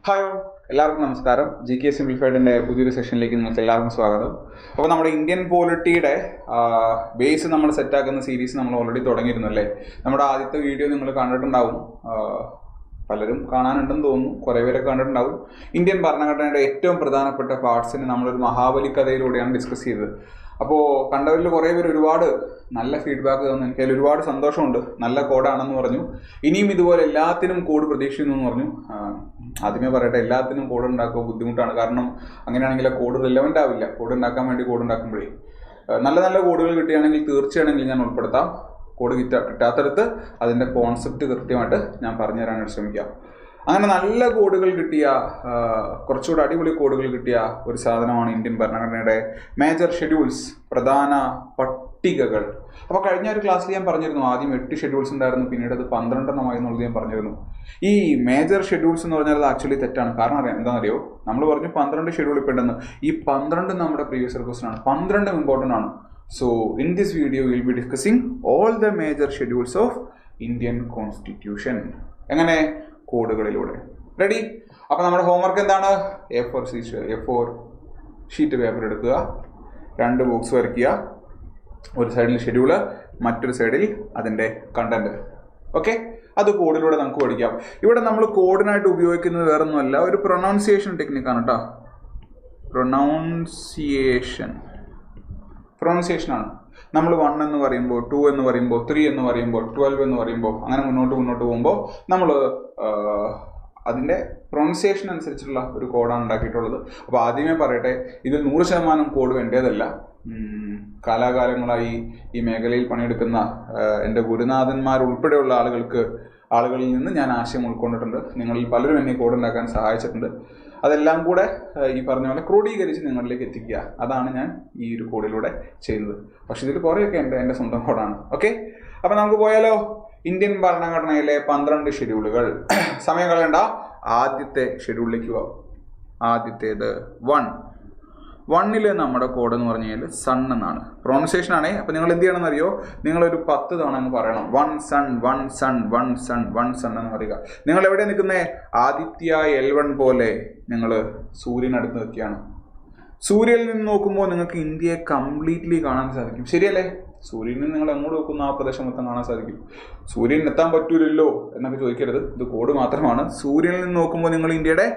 Hi എല്ലാവർക്കും നമസ്കാരം. GK സിംപ്ലിഫൈഡിൻ്റെ പുതിയൊരു സെഷനിലേക്ക് നിങ്ങൾക്ക് എല്ലാവർക്കും സ്വാഗതം. അപ്പോൾ നമ്മുടെ ഇന്ത്യൻ പോളിറ്റിയുടെ ബേസ് നമ്മൾ സെറ്റാക്കുന്ന സീരീസ് നമ്മൾ ഓൾറെഡി തുടങ്ങിയിരുന്നു അല്ലേ. നമ്മുടെ ആദ്യത്തെ വീഡിയോ നിങ്ങൾ കണ്ടിട്ടുണ്ടാവും, പലരും കാണാനുണ്ടെന്ന് തോന്നുന്നു, കുറേ പേരൊക്കെ കണ്ടിട്ടുണ്ടാവും. ഇന്ത്യൻ ഭരണഘടനയുടെ ഏറ്റവും പ്രധാനപ്പെട്ട പാർട്സിനെ നമ്മളൊരു മഹാബലി കഥയിലൂടെയാണ് ഡിസ്കസ് ചെയ്തത്. അപ്പോൾ കണ്ടവരിൽ കുറേ പേര് ഒരുപാട് നല്ല ഫീഡ്ബാക്ക് തന്നു. എനിക്ക് അതിൽ ഒരുപാട് സന്തോഷമുണ്ട്. നല്ല കോഡാണെന്ന് പറഞ്ഞു. ഇനിയും ഇതുപോലെ എല്ലാത്തിനും കോഡ് പ്രതീക്ഷിക്കുന്നു എന്ന് പറഞ്ഞു. ആദ്യമേ പറയട്ടെ, എല്ലാത്തിനും കോഡ് ഉണ്ടാക്കുക ബുദ്ധിമുട്ടാണ്. കാരണം അങ്ങനെയാണെങ്കിൽ കോഡ് റിലവൻ്റ് ആവില്ല. കോഡ് ഉണ്ടാക്കാൻ വേണ്ടി കോഡ് ഉണ്ടാക്കുമ്പോഴേ നല്ല നല്ല കോഡുകൾ കിട്ടുകയാണെങ്കിൽ തീർച്ചയാണെങ്കിൽ ഞാൻ ഉൾപ്പെടുത്താം. കോഡ് കിട്ടാത്തടുത്ത് അതിൻ്റെ കോൺസെപ്റ്റ് കൃത്യമായിട്ട് ഞാൻ പറഞ്ഞു തരാനായിട്ട് ശ്രമിക്കാം. അങ്ങനെ നല്ല കോഡുകൾ കിട്ടിയ, കുറച്ചുകൂടെ അടിപൊളി കോഡുകൾ കിട്ടിയ ഒരു സാധനമാണ് ഇന്ത്യൻ ഭരണഘടനയുടെ മേജർ ഷെഡ്യൂൾസ്, പ്രധാന പട്ടികകൾ. അപ്പോൾ കഴിഞ്ഞ ഒരു ക്ലാസ്സിൽ ഞാൻ പറഞ്ഞിരുന്നു, ആദ്യം 8 ഷെഡ്യൂൾസ് ഉണ്ടായിരുന്നു, പിന്നീട് അത് 12 എന്നുള്ളത് ഞാൻ പറഞ്ഞിരുന്നു. ഈ മേജർ ഷെഡ്യൂൾസ് എന്ന് പറഞ്ഞാൽ അത് ആക്ച്വലി തെറ്റാണ്. കാരണം അറിയാം എന്താണെന്നറിയോ, നമ്മൾ പറഞ്ഞു 12 ഷെഡ്യൂൾ ഇപ്പോൾ ഉണ്ടെന്ന്. ഈ 12 നമ്മുടെ പ്രീവിയസ് ക്വസ്റ്റൻ ആണ്. 12 ഇമ്പോർട്ടൻ്റ് ആണ്. So in this video will be discussing all the major schedules of Indian constitution. എങ്ങനെ? കോഡുകളിലൂടെ. റെഡി? അപ്പോൾ നമ്മുടെ ഹോംവർക്ക് എന്താണ്? A4 ഷീറ്റ് പേപ്പർ എടുക്കുക, 2 ബോക്സ് വരയ്ക്കുക. ഒരു സൈഡിൽ ഷെഡ്യൂള്, മറ്റൊരു സൈഡിൽ അതിൻ്റെ കണ്ടന്റ്. ഓക്കെ, അത് കോഡിലൂടെ നമുക്ക് പഠിക്കാം. ഇവിടെ നമ്മൾ കോഡിനായിട്ട് ഉപയോഗിക്കുന്നത് വേറൊന്നുമല്ല, ഒരു പ്രൊനൗൺസിയേഷൻ ടെക്നിക്കാണ് കേട്ടോ. പ്രൊനൗൺസിയേഷനാണ്. നമ്മൾ 1 എന്ന് പറയുമ്പോൾ, 2 എന്ന് പറയുമ്പോൾ, 3 എന്ന് പറയുമ്പോൾ, 12 എന്ന് പറയുമ്പോൾ, അങ്ങനെ മുന്നോട്ട് പോകുമ്പോൾ നമ്മൾ അതിൻ്റെ പ്രൊനൗൺസിയേഷൻ അനുസരിച്ചുള്ള ഒരു കോഡാണ് ഉണ്ടാക്കിയിട്ടുള്ളത്. അപ്പോൾ ആദ്യമേ പറയട്ടെ, ഇതിൽ 100% കോഡ് വേണ്ടതല്ല. കാലാകാലങ്ങളായി ഈ മേഖലയിൽ പണിയെടുക്കുന്ന എൻ്റെ ഗുരുനാഥന്മാർ ഉൾപ്പെടെയുള്ള ആളുകളിൽ നിന്ന് ഞാൻ ആശയം ഉൾക്കൊണ്ടിട്ടുണ്ട്. നിങ്ങളിൽ പലരും എന്നെ കോഡ് ഉണ്ടാക്കാൻ സഹായിച്ചിട്ടുണ്ട്. അതെല്ലാം കൂടെ ഈ പറഞ്ഞ പോലെ ക്രോഡീകരിച്ച് നിങ്ങളിലേക്ക് എത്തിക്കുക. അതാണ് ഞാൻ ഈ ഒരു കോഡിലൂടെ ചെയ്യുന്നത്. പക്ഷെ ഇതിൽ കുറേയൊക്കെ എൻ്റെ സ്വന്തം കോഡാണ്. ഓക്കെ, അപ്പം നമുക്ക് പോയാലോ? ഇന്ത്യൻ ഭരണഘടനയിലെ 12 ഷെഡ്യൂളുകൾ. സമയം കളയണ്ട, ആദ്യത്തെ ഷെഡ്യൂളിലേക്ക് പോവാം. ആദ്യത്തേത് 1 നമ്മുടെ കോഡ് എന്ന് പറഞ്ഞു കഴിഞ്ഞാൽ സൺ എന്നാണ്. പ്രൊണൗൺസിയേഷൻ ആണേ. അപ്പം നിങ്ങൾ എന്ത് ചെയ്യണമെന്ന് അറിയോ? നിങ്ങളൊരു 10 തവണ അങ്ങ് പറയണം. 1 സൺ 1 സൺ 1 സൺ 1 സൺ എന്ന് പറയുക. നിങ്ങൾ എവിടെ നിൽക്കുന്നേ? ആദിത്യ L1 പോലെ നിങ്ങൾ സൂര്യനടുത്ത് നിൽക്കുകയാണ്. സൂര്യനിൽ നിന്ന് നോക്കുമ്പോൾ നിങ്ങൾക്ക് ഇന്ത്യയെ കംപ്ലീറ്റ്ലി കാണാൻ സാധിക്കും. ശരിയല്ലേ? സൂര്യനിൽ നിന്ന് നിങ്ങൾ എങ്ങോട്ട് നോക്കുന്ന ആ പ്രദേശം മൊത്തം കാണാൻ സാധിക്കും. സൂര്യനിൽ എത്താൻ പറ്റൂലല്ലോ എന്നൊക്കെ ചോദിക്കരുത്, ഇത് കോഡ് മാത്രമാണ്. സൂര്യനിൽ നിന്ന് നോക്കുമ്പോൾ നിങ്ങൾ ഇന്ത്യയുടെ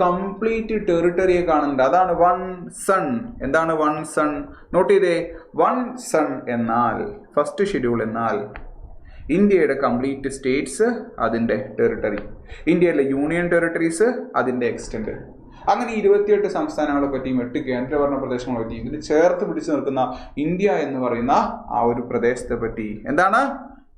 കംപ്ലീറ്റ് ടെറിട്ടറിയെ കാണുന്നുണ്ട്. അതാണ് 1 സൺ. എന്താണ് 1 സൺ? നോട്ട് ചെയ്തേ, 1 സൺ എന്നാൽ ഫസ്റ്റ് ഷെഡ്യൂൾ എന്നാൽ ഇന്ത്യയുടെ കംപ്ലീറ്റ് സ്റ്റേറ്റ്സ്, അതിൻ്റെ ടെറിട്ടറി, ഇന്ത്യയിലെ യൂണിയൻ ടെറിട്ടറീസ്, അതിൻ്റെ എക്സ്റ്റെൻഡ്. അങ്ങനെ 28 സംസ്ഥാനങ്ങളെ പറ്റിയും 8 കേന്ദ്രഭരണ പ്രദേശങ്ങളെ പറ്റിയും ഇതിന് ചേർത്ത് പിടിച്ചു നിൽക്കുന്ന ഇന്ത്യ എന്ന് പറയുന്ന ആ ഒരു പ്രദേശത്തെ പറ്റി എന്താണ്?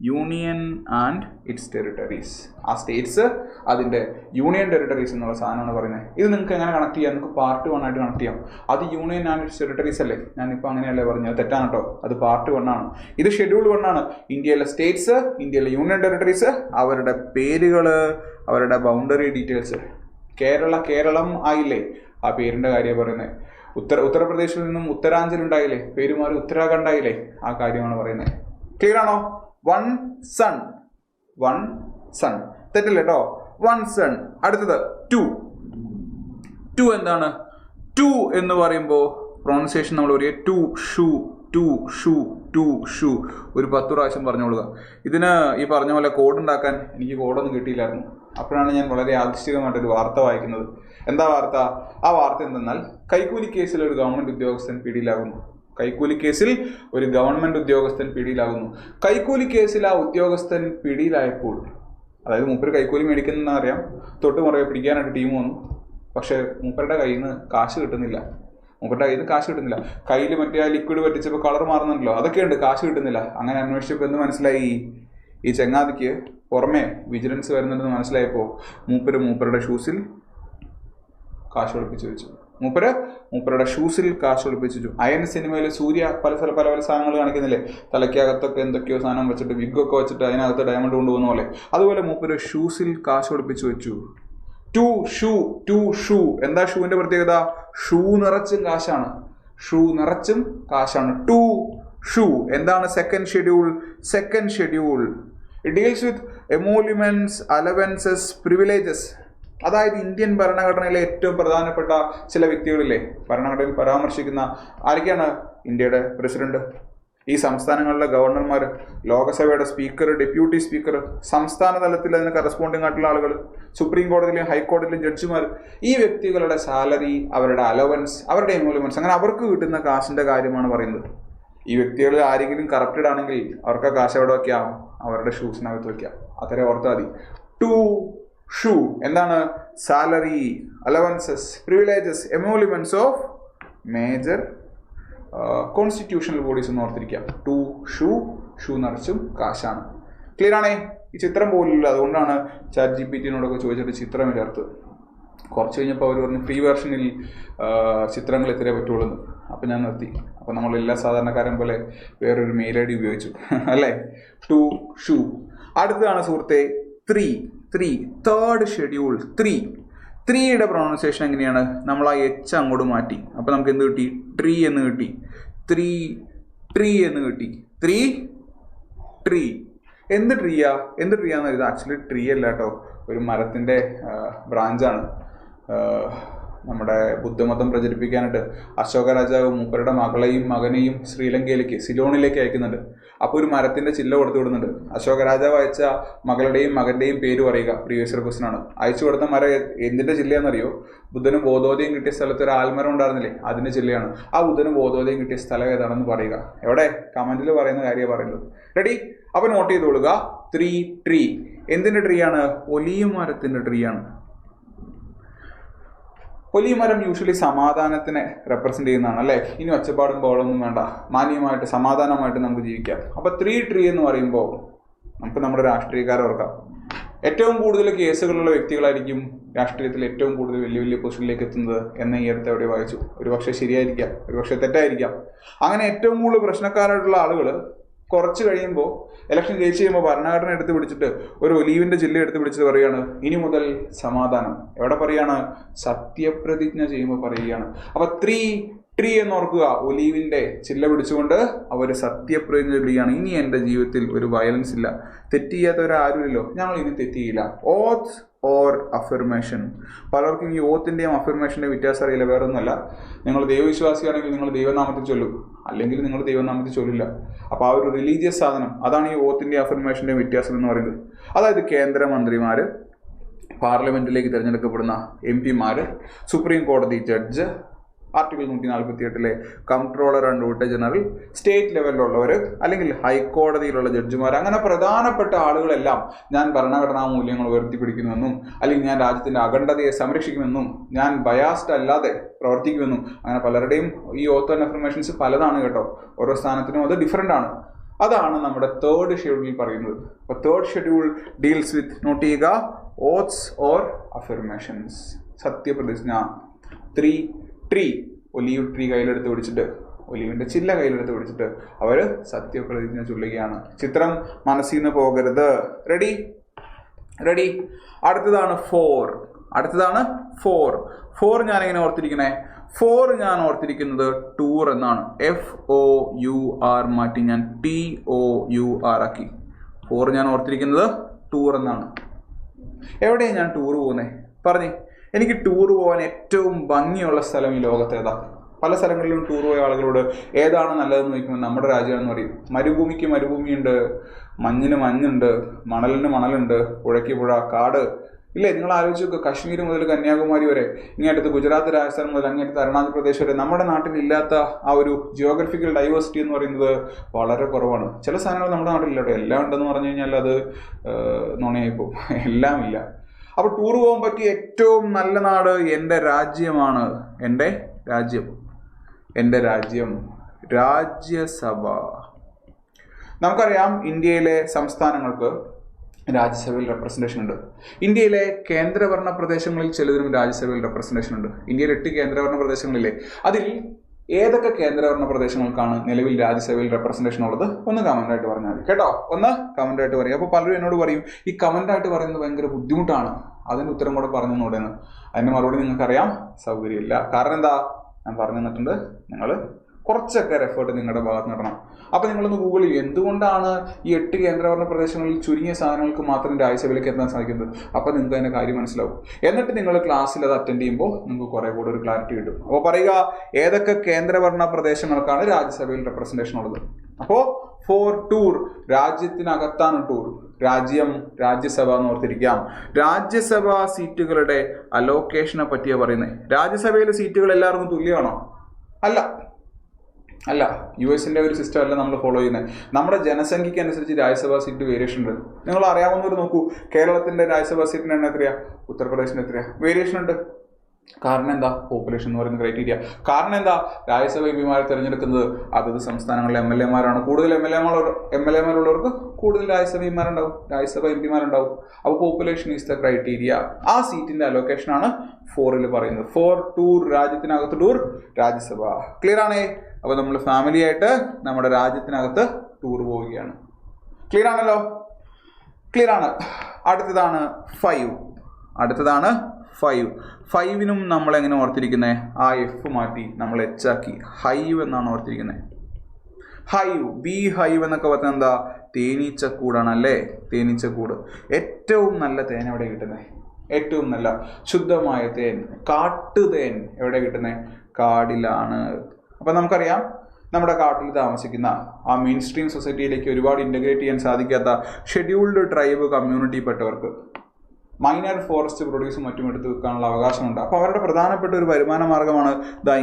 Union and its territories. ആ സ്റ്റേറ്റ്സ്, അതിൻ്റെ യൂണിയൻ ടെറിട്ടറീസ് എന്നുള്ള സാധനമാണ് പറയുന്നത്. ഇത് നിങ്ങൾക്ക് എങ്ങനെ കണക്ട് ചെയ്യാം? നിങ്ങൾക്ക് പാർട്ട് 1 ആയിട്ട് കണക്ട് ചെയ്യാം. അത് യൂണിയൻ ആൻഡ് ഇറ്റ്സ് ടെറിട്ടറീസ് അല്ലേ? ഞാനിപ്പോൾ അങ്ങനെയല്ലേ പറഞ്ഞത്? അത് തെറ്റാണ് കേട്ടോ. അത് പാർട്ട് 1 ആണ്. ഇത് ഷെഡ്യൂൾ 1 ആണ്. ഇന്ത്യയിലെ സ്റ്റേറ്റ്സ്, ഇന്ത്യയിലെ യൂണിയൻ ടെറിട്ടറീസ്, അവരുടെ പേരുകൾ, അവരുടെ ബൗണ്ടറി ഡീറ്റെയിൽസ്. കേരളം ആയില്ലേ? ആ പേരിൻ്റെ കാര്യമാണ് പറയുന്നത്. ഉത്തർപ്രദേശിൽ നിന്നും ഉത്തരാഞ്ചൽ ഉണ്ടായില്ലേ? പേര് മാറി ഉത്തരാഖണ്ഡ് ആയില്ലേ? ആ കാര്യമാണ് പറയുന്നത്. ക്ലിയർ ആണോ? 1 സൺ തെറ്റല്ലേ കേട്ടോ? 1 സൺ. അടുത്തത് 2 എന്താണ്? 2 എന്ന് പറയുമ്പോൾ പ്രൊണൗൺസിയേഷൻ നമ്മൾ പറയുക 2 ഷൂ. ഒരു 10 പ്രാവശ്യം പറഞ്ഞോളുക. ഇതിന് ഈ പറഞ്ഞ പോലെ കോഡ് ഉണ്ടാക്കാൻ എനിക്ക് കോഡൊന്നും കിട്ടിയില്ലായിരുന്നു. അപ്പോഴാണ് ഞാൻ വളരെ യാദൃശ്ചികമായിട്ടൊരു വാർത്ത വായിക്കുന്നത്. എന്താ വാർത്ത? ആ വാർത്ത എന്തെന്നാൽ, കൈക്കൂലി കേസിൽ ഒരു ഗവൺമെൻറ് ഉദ്യോഗസ്ഥൻ പിടിയിലാകുന്നു. കൈക്കൂലി കേസിൽ ഒരു ഗവൺമെൻറ് ഉദ്യോഗസ്ഥൻ പിടിയിലാകുന്നു. കൈക്കൂലി കേസിൽ ആ ഉദ്യോഗസ്ഥൻ പിടിയിലായപ്പോൾ, അതായത് മൂപ്പര് കൈക്കൂലി മേടിക്കുന്നതെന്ന് അറിയാം, തൊട്ട് മുറയെ പിടിക്കാനായിട്ട് ടീം വന്നു. പക്ഷേ മൂപ്പരുടെ കയ്യിൽ നിന്ന് കാശ് കിട്ടുന്നില്ല. കയ്യിൽ മറ്റേ ആ ലിക്വിഡ് പറ്റിച്ചപ്പോൾ കളർ മാറുന്നുണ്ടല്ലോ, അതൊക്കെയുണ്ട്, കാശ് കിട്ടുന്നില്ല. അങ്ങനെ അന്വേഷിച്ചപ്പോൾ എന്ത് മനസ്സിലായി? ഈ ചങ്ങാതിക്ക് പുറമെ വിജിലൻസ് വരുന്നുണ്ടെന്ന് മനസ്സിലായപ്പോൾ മൂപ്പരുടെ ഷൂസിൽ കാശ് ഒളിപ്പിച്ച് വെച്ചു. മൂപ്പരുടെ ഷൂസിൽ കാശ് ഒളിപ്പിച്ചു വെച്ചു. അയൻ സിനിമയിൽ സൂര്യ പല സാധനങ്ങൾ കാണിക്കുന്നില്ലേ? തലയ്ക്കകത്തൊക്കെ എന്തൊക്കെയോ സാധനം വെച്ചിട്ട്, വിഗൊക്കെ വെച്ചിട്ട് അതിനകത്ത് ഡയമണ്ട് കൊണ്ടുപോകുന്ന പോലെ. അതുപോലെ മൂപ്പര് ഷൂസിൽ കാശ് ഒളിപ്പിച്ചു വെച്ചു. 2 ഷൂ. എന്താ ഷൂവിൻ്റെ പ്രത്യേകത? ഷൂ നിറച്ചും കാശാണ്. 2 ഷൂ. എന്താണ് second schedule? It deals with emoluments, allowances, privileges. അതായത് ഇന്ത്യൻ ഭരണഘടനയിലെ ഏറ്റവും പ്രധാനപ്പെട്ട ചില വ്യക്തികളില്ലേ, ഭരണഘടനയിൽ പരാമർശിക്കുന്ന ആരൊക്കെയാണ്? ഇന്ത്യയുടെ പ്രസിഡന്റ്, ഈ സംസ്ഥാനങ്ങളിലെ ഗവർണർമാർ, ലോകസഭയുടെ സ്പീക്കർ, ഡെപ്യൂട്ടി സ്പീക്കർ, സംസ്ഥാന തലത്തിൽ അതിന് കറസ്പോണ്ടിങ് ആയിട്ടുള്ള ആളുകൾ, സുപ്രീം കോടതിയിലെയും ഹൈക്കോടതിയിലെയും ജഡ്ജിമാർ. ഈ വ്യക്തികളുടെ സാലറി, അവരുടെ അലവൻസ്, അവരുടെ എമോലുമെന്റ്സ്, അങ്ങനെ അവർക്ക് കിട്ടുന്ന കാശിന്റെ കാര്യമാണ് പറയുന്നത്. ഈ വ്യക്തികളിൽ ആരെങ്കിലും കറപ്റ്റഡ് ആണെങ്കിൽ അവർക്ക് കാശ് എവിടെ വയ്ക്കാം? അവരുടെ ഷൂസിനകത്ത് വയ്ക്കാം. അത്രയും ഓർത്താൽ മതി. ടു ഷൂ എന്താണ്? Salary, allowances, privileges, emoluments of major constitutional bodies എന്ന് ഓർത്തിരിക്കാം. ടു ഷൂ, ഷൂ നിറച്ചും കാശാണ്. ക്ലിയർ ആണേ? ഈ ചിത്രം പോലില്ല, അതുകൊണ്ടാണ് ചാറ്റ് GPT-നോടൊക്കെ ചോദിച്ചിട്ട് ചിത്രം ചേർത്ത്. കുറച്ച് കഴിഞ്ഞപ്പോൾ അവർ പറഞ്ഞു ഫ്രീ വെർഷനിൽ ചിത്രങ്ങൾ ഇത്രേ പറ്റുള്ളൂ. അപ്പം ഞാൻ നിർത്തി. അപ്പം നമ്മളെല്ലാ സാധാരണക്കാരൻ പോലെ വേറൊരു മെയിൽ ID ഉപയോഗിച്ചു അല്ലേ? ടു ഷൂ. അടുത്തതാണ് സുഹൃത്തെ തേർഡ് ഷെഡ്യൂൾ. ത്രീയുടെ പ്രൊണൗൺസിയേഷൻ എങ്ങനെയാണ്? നമ്മൾ ആ എച്ച് അങ്ങോട്ട് മാറ്റി. അപ്പം നമുക്ക് എന്ത് കിട്ടി? ട്രീ എന്ന് കിട്ടി. ട്രീ എന്ന് കിട്ടി. ട്രീ എന്ത് ട്രീയാന്ന് പറയുന്നത്? ആക്ച്വലി ട്രീ അല്ല കേട്ടോ, ഒരു മരത്തിൻ്റെ ബ്രാഞ്ചാണ്. നമ്മുടെ ബുദ്ധമതം പ്രചരിപ്പിക്കാനായിട്ട് അശോക രാജാവ് മൂപ്പരുടെ മകളെയും മകനെയും ശ്രീലങ്കയിലേക്ക്, സിലോണിലേക്ക് അയക്കുന്നുണ്ട്. അപ്പോൾ ഒരു മരത്തിൻ്റെ ചില്ല കൊടുത്തു വിടുന്നുണ്ട്. അശോക രാജാവ് അയച്ച മകളുടെയും മകൻ്റെയും പേര് പറയുക, പ്രീവിയസ് ഇയർ ക്വസ്റ്റൻ ആണ്. അയച്ചു കൊടുത്ത മരം എന്തിൻ്റെ ജില്ലയാണെന്നറിയോ? ബുദ്ധനും ബോധോദയം കിട്ടിയ സ്ഥലത്ത് ഒരു ആൽമരം ഉണ്ടായിരുന്നില്ലേ, അതിൻ്റെ ജില്ലയാണ്. ആ ബുദ്ധനും ബോധോദയം കിട്ടിയ സ്ഥലം ഏതാണെന്ന് പറയുക. എവിടെ? കമൻറ്റിൽ പറയുന്ന കാര്യമാണ് പറയുന്നത്. റെഡി? അപ്പോൾ നോട്ട് ചെയ്തോളുക. ട്രീ എന്തിൻ്റെ ട്രീ ആണ്? ഒലീവ് മരത്തിൻ്റെ ട്രീ ആണ്. ഒലീവ് മരം യൂഷ്വലി സമാധാനത്തിനെ റെപ്രസെന്റ് ചെയ്യുന്നതാണ് അല്ലേ? ഇനി ഒച്ചപ്പാടും ബോളൊന്നും വേണ്ട, മാന്യമായിട്ട് സമാധാനമായിട്ട് നമുക്ക് ജീവിക്കാം. അപ്പോൾ ട്രീ എന്ന് പറയുമ്പോൾ നമുക്ക് നമ്മുടെ രാഷ്ട്രീയക്കാരെ ഓർക്കാം. ഏറ്റവും കൂടുതൽ കേസുകളുള്ള വ്യക്തികളായിരിക്കും രാഷ്ട്രീയത്തിൽ ഏറ്റവും കൂടുതൽ വലിയ വലിയ പൊസിഷനിലേക്ക് എത്തുന്നത് എന്ന് ഈ അടുത്ത് എവിടെ വായിച്ചു. ഒരുപക്ഷെ ശരിയായിരിക്കാം, ഒരുപക്ഷെ തെറ്റായിരിക്കാം. അങ്ങനെ ഏറ്റവും കൂടുതൽ പ്രശ്നക്കാരായിട്ടുള്ള ആളുകൾ കുറച്ച് കഴിയുമ്പോൾ, ഇലക്ഷൻ ജയിച്ച് കഴിയുമ്പോൾ ഭരണഘടന എടുത്ത് പിടിച്ചിട്ട് ഒരു ഒലീവിൻ്റെ ജില്ല എടുത്ത് പിടിച്ചിട്ട് പറയുകയാണ് ഇനി മുതൽ സമാധാനം. എവിടെ പറയുകയാണ്? സത്യപ്രതിജ്ഞ ചെയ്യുമ്പോൾ പറയുകയാണ്. അപ്പം ട്രീ എന്ന് ഓർക്കുക. ഒലീവിൻ്റെ ചില്ല പിടിച്ചുകൊണ്ട് അവർ സത്യപ്രതിജ്ഞ ചെയ്യുകയാണ്. ഇനി എൻ്റെ ജീവിതത്തിൽ ഒരു വയലൻസ് ഇല്ല, തെറ്റ് ചെയ്യാത്തവരാരുമില്ലല്ലോ, ഞങ്ങൾ ഇനി തെറ്റ് ചെയ്യില്ല. ഓത്ത് ഓർ അഫർമേഷൻ. പലർക്കും ഈ ഓത്തിൻ്റെയും അഫർമേഷൻ്റെയും വ്യത്യാസം അറിയില്ല. വേറെ ഒന്നുമല്ല, നിങ്ങൾ ദൈവവിശ്വാസിയാണെങ്കിൽ നിങ്ങൾ ദൈവനാമത്തിൽ ചൊല്ലും, അല്ലെങ്കിൽ നിങ്ങൾ ദൈവനാമത്തിൽ ചൊല്ലില്ല. അപ്പോൾ ആ ഒരു റിലീജിയസ് സാധനം, അതാണ് ഈ ഓത്തിൻ്റെയും അഫർമേഷൻ്റെയും വ്യത്യാസം എന്ന് പറയുന്നത്. അതായത് കേന്ദ്രമന്ത്രിമാർ, പാർലമെൻറ്റിലേക്ക് തിരഞ്ഞെടുക്കപ്പെടുന്ന MP-മാർ, സുപ്രീം കോടതി judge, article 148 comptroller and auditor general, state ലെവലിലുള്ളവർ, അല്ലെങ്കിൽ ഹൈക്കോടതിയിലുള്ള ജഡ്ജിമാർ, അങ്ങനെ പ്രധാനപ്പെട്ട ആളുകളെല്ലാം ഞാൻ ഭരണഘടനാ മൂല്യങ്ങൾ ഉയർത്തിപ്പിടിക്കുന്നുവെന്നും, അല്ലെങ്കിൽ ഞാൻ രാജ്യത്തിൻ്റെ അഖണ്ഡതയെ സംരക്ഷിക്കുമെന്നും, ഞാൻ ബയാസ്ഡ് അല്ലാതെ പ്രവർത്തിക്കുമെന്നും, അങ്ങനെ പലരുടെയും ഈ ഓത്ത് ആൻഡ് അഫർമേഷൻസ് പലതാണ് കേട്ടോ. ഓരോ സ്ഥാനത്തിനും അത് ഡിഫറെൻ്റ് ആണ്. അതാണ് നമ്മുടെ തേർഡ് ഷെഡ്യൂളിൽ പറയുന്നത്. അപ്പോൾ third schedule deals with, note ചെയ്യുക, ഓത്ത്സ് ഓർ അഫർമേഷൻസ്, സത്യപ്രതിജ്ഞ. ട്രീ ഒലീവ് ട്രീ കയ്യിലെടുത്ത് പിടിച്ചിട്ട്, ഒലീവിൻ്റെ ചില്ല കയ്യിലെടുത്ത് പിടിച്ചിട്ട് അവർ സത്യപ്രതിജ്ഞ ചൊല്ലുകയാണ്. ചിത്രം മനസ്സിൽ നിന്ന് പോകരുത്. റെഡി? അടുത്തതാണ് ഫോർ. ഞാനെങ്ങനെ ഓർത്തിരിക്കണേ? ഞാൻ ഓർത്തിരിക്കുന്നത് ടൂർ എന്നാണ്. FOUR മാറ്റി ഞാൻ TOUR ആക്കി. ഞാൻ ഓർത്തിരിക്കുന്നത് ടൂർ എന്നാണ്. എവിടെയാണ് ഞാൻ ടൂർ പോകുന്നത്? പറഞ്ഞേ. എനിക്ക് ടൂർ പോകാൻ ഏറ്റവും ഭംഗിയുള്ള സ്ഥലം ഈ ലോകത്ത് ഏതാ? പല സ്ഥലങ്ങളിലും ടൂർ പോയ ആളുകളോട് ഏതാണ് നല്ലതെന്ന് ചോദിക്കുമ്പോൾ നമ്മുടെ രാജ്യമാണെന്ന് പറയും. മരുഭൂമിക്ക് മരുഭൂമിയുണ്ട്, മഞ്ഞിന് മഞ്ഞുണ്ട്, മണലിന് മണലുണ്ട്, പുഴയ്ക്ക് പുഴ, കാട് ഇല്ലേ? നിങ്ങൾ ആലോചിച്ച് നോക്കുക. കശ്മീർ മുതൽ കന്യാകുമാരി വരെ, ഇങ്ങേറ്റത്ത് ഗുജറാത്ത്, രാജസ്ഥാൻ മുതൽ അങ്ങേറ്റത്ത് അരുണാചൽ പ്രദേശ് വരെ നമ്മുടെ നാട്ടിലില്ലാത്ത ആ ഒരു ജിയോഗ്രഫിക്കൽ ഡൈവേഴ്സിറ്റി എന്ന് പറയുന്നത് വളരെ കുറവാണ്. ചില സാധനങ്ങൾ നമ്മുടെ നാട്ടിലില്ല. എല്ലാം ഉണ്ടെന്ന് പറഞ്ഞു കഴിഞ്ഞാൽ അത് നുണയായിപ്പോൾ. എല്ലാം ഇല്ല. അപ്പോൾ ടൂർ പോകാൻ പറ്റിയ ഏറ്റവും നല്ല നാട് എൻ്റെ രാജ്യമാണ്. എൻ്റെ രാജ്യം രാജ്യസഭ. നമുക്കറിയാം ഇന്ത്യയിലെ സംസ്ഥാനങ്ങൾക്ക് രാജ്യസഭയിൽ റെപ്രസെൻറ്റേഷൻ ഉണ്ട്. ഇന്ത്യയിലെ കേന്ദ്രഭരണ പ്രദേശങ്ങളിൽ ചിലതിനും രാജ്യസഭയിൽ റെപ്രസെൻറ്റേഷൻ ഉണ്ട്. ഇന്ത്യയിൽ 8 കേന്ദ്രഭരണ പ്രദേശങ്ങളില്ലേ, അതിൽ ഏതൊക്കെ കേന്ദ്രഭരണ പ്രദേശങ്ങൾക്കാണ് നിലവിൽ രാജ്യസഭയിൽ റെപ്രസെൻറ്റേഷൻ ഉള്ളത്? ഒന്ന് കമൻ്റായിട്ട് പറഞ്ഞാൽ മതി കേട്ടോ. ഒന്ന് കമൻ്റായിട്ട് പറയും. അപ്പോൾ പലരും എന്നോട് പറയും ഈ കമൻ്റായിട്ട് പറയുന്നത് ഭയങ്കര ബുദ്ധിമുട്ടാണ്, അതിന് ഉത്തരം കൂടെ പറഞ്ഞു തന്നൂടെന്ന്. അതിൻ്റെ മറുപടി നിങ്ങൾക്കറിയാം, സൗകര്യമില്ല. കാരണം എന്താ? ഞാൻ പറഞ്ഞു തന്നിട്ടുണ്ട്, നിങ്ങൾ കുറച്ചൊക്കെ എഫേർട്ട് നിങ്ങളുടെ ഭാഗത്ത് നടണം. അപ്പോൾ നിങ്ങളൊന്ന് ഗൂഗിൾ ചെയ്യും എന്തുകൊണ്ടാണ് ഈ 8 കേന്ദ്രഭരണ പ്രദേശങ്ങളിൽ ചുരുങ്ങിയ സാധനങ്ങൾക്ക് മാത്രം രാജ്യസഭയിലേക്ക് എത്താൻ സാധിക്കുന്നത്. അപ്പോൾ നിങ്ങൾക്ക് അതിൻ്റെ കാര്യം മനസ്സിലാവും. എന്നിട്ട് നിങ്ങൾ ക്ലാസ്സിൽ അത് അറ്റൻഡ് ചെയ്യുമ്പോൾ നിങ്ങൾക്ക് കുറേ കൂടെ ഒരു ക്ലാരിറ്റി കിട്ടും. അപ്പോൾ പറയുക ഏതൊക്കെ കേന്ദ്രഭരണ പ്രദേശങ്ങൾക്കാണ് രാജ്യസഭയിൽ റെപ്രസെൻറ്റേഷൻ ഉള്ളത്. അപ്പോൾ ഫോർ ടൂർ, രാജ്യത്തിനകത്താണ് ടൂർ. രാജ്യം, രാജ്യസഭ എന്ന് ഓർത്തിരിക്കാം. രാജ്യസഭാ സീറ്റുകളുടെ അലോക്കേഷനെ പറ്റിയാണ് പറയുന്നത്. രാജ്യസഭയിലെ സീറ്റുകൾ എല്ലാവർക്കും തുല്യമാണോ? അല്ല. US-ന്റെ ഒരു സിസ്റ്റം അല്ല നമ്മൾ ഫോളോ ചെയ്യുന്നത്. നമ്മുടെ ജനസംഖ്യയ്ക്ക് അനുസരിച്ച് രാജ്യസഭാ സീറ്റ് വേരിയേഷൻ ഉണ്ട്. നിങ്ങൾ അറിയാവുന്നവർ നോക്കൂ, കേരളത്തിന്റെ രാജ്യസഭാ സീറ്റിന്റെ എണ്ണം എത്രയാ, ഉത്തർപ്രദേശിന് എത്രയാ, വേരിയേഷൻ ഉണ്ട്. കാരണം എന്താ? പോപ്പുലേഷൻ എന്ന് പറയുന്ന ക്രൈറ്റീരിയ. കാരണം എന്താ? രാജ്യസഭ എംപിമാരെ തിരഞ്ഞെടുക്കുന്നത് അതത് സംസ്ഥാനങ്ങളിലെ MLA-മാരാണ്. കൂടുതൽ MLA-മാരുള്ളവർക്ക് കൂടുതൽ രാജ്യസഭ എംപിമാരുണ്ടാവും. അപ്പോൾ പോപ്പുലേഷൻ ഈസ് ദ ക്രൈറ്റീരിയ. ആ സീറ്റിന്റെ അലോക്കേഷനാണ് 4-ൽ പറയുന്നത്. 4 ടൂർ, രാജ്യത്തിനകത്ത് ടൂർ, രാജ്യസഭ. ക്ലിയർ ആണേ? അപ്പോൾ നമ്മൾ ഫാമിലി ആയിട്ട് നമ്മുടെ രാജ്യത്തിനകത്ത് ടൂർ പോവുകയാണ്. ക്ലിയർ ആണല്ലോ? ക്ലിയർ ആണ്. അടുത്തതാണ് 5. 5-നും നമ്മൾ എങ്ങനെ ഓർത്തിരിക്കുന്നത്? ആ F മാറ്റി നമ്മൾ H ആക്കി ഹൈവ് എന്നാണ് ഓർത്തിരിക്കുന്നത്. ബി ഹൈവ് എന്നൊക്കെ പറഞ്ഞാൽ എന്താ? തേനീച്ചക്കൂടാണ് അല്ലേ? തേനീച്ചക്കൂട്. ഏറ്റവും നല്ല തേൻ എവിടെ കിട്ടുന്നത്? ഏറ്റവും നല്ല ശുദ്ധമായ തേൻ, കാട്ടുതേൻ എവിടെ കിട്ടുന്നത്? കാടിലാണ്. അപ്പം നമുക്കറിയാം, നമ്മുടെ കാട്ടിൽ താമസിക്കുന്ന ആ മെയിൻ സ്ട്രീം സൊസൈറ്റിയിലേക്ക് ഒരുപാട് ഇൻ്റഗ്രേറ്റ് ചെയ്യാൻ സാധിക്കാത്ത ഷെഡ്യൂൾഡ് ട്രൈബ് കമ്മ്യൂണിറ്റിയിൽപ്പെട്ടവർക്ക് മൈനർ ഫോറസ്റ്റ് പ്രൊഡ്യൂസും മറ്റും എടുത്ത് വെക്കാനുള്ള അവകാശമുണ്ട്. അപ്പോൾ അവരുടെ പ്രധാനപ്പെട്ട ഒരു വരുമാന മാർഗമാണ്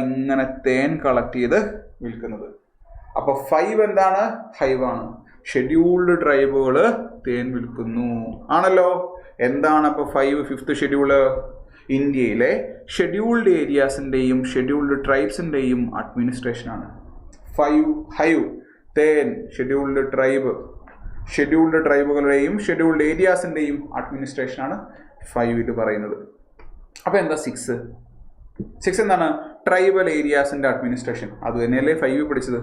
ഇങ്ങനെ തേൻ കളക്ട് ചെയ്ത് വിൽക്കുന്നത്. അപ്പോൾ 5 എന്താണ്? ഹൈവാണ്. ഷെഡ്യൂൾഡ് ട്രൈബുകൾ തേൻ വിൽക്കുന്നു ആണല്ലോ. എന്താണ് അപ്പോൾ 5th ഷെഡ്യൂള്? ഇന്ത്യയിലെ ഷെഡ്യൂൾഡ് ഏരിയാസിൻ്റെയും ഷെഡ്യൂൾഡ് ട്രൈബ്സിൻ്റെയും അഡ്മിനിസ്ട്രേഷനാണ്. 5 ഹൈവ്, തേൻ, ഷെഡ്യൂൾഡ് ട്രൈബുകളുടെയും ഷെഡ്യൂൾഡ് ഏരിയാസിൻ്റെയും അഡ്മിനിസ്ട്രേഷനാണ് 5 പറയുന്നത്. അപ്പോൾ എന്താ 6 എന്താണ്? ട്രൈബൽ ഏരിയാസിൻ്റെ അഡ്മിനിസ്ട്രേഷൻ. അത് തന്നെയല്ലേ 5 പഠിച്ചത്?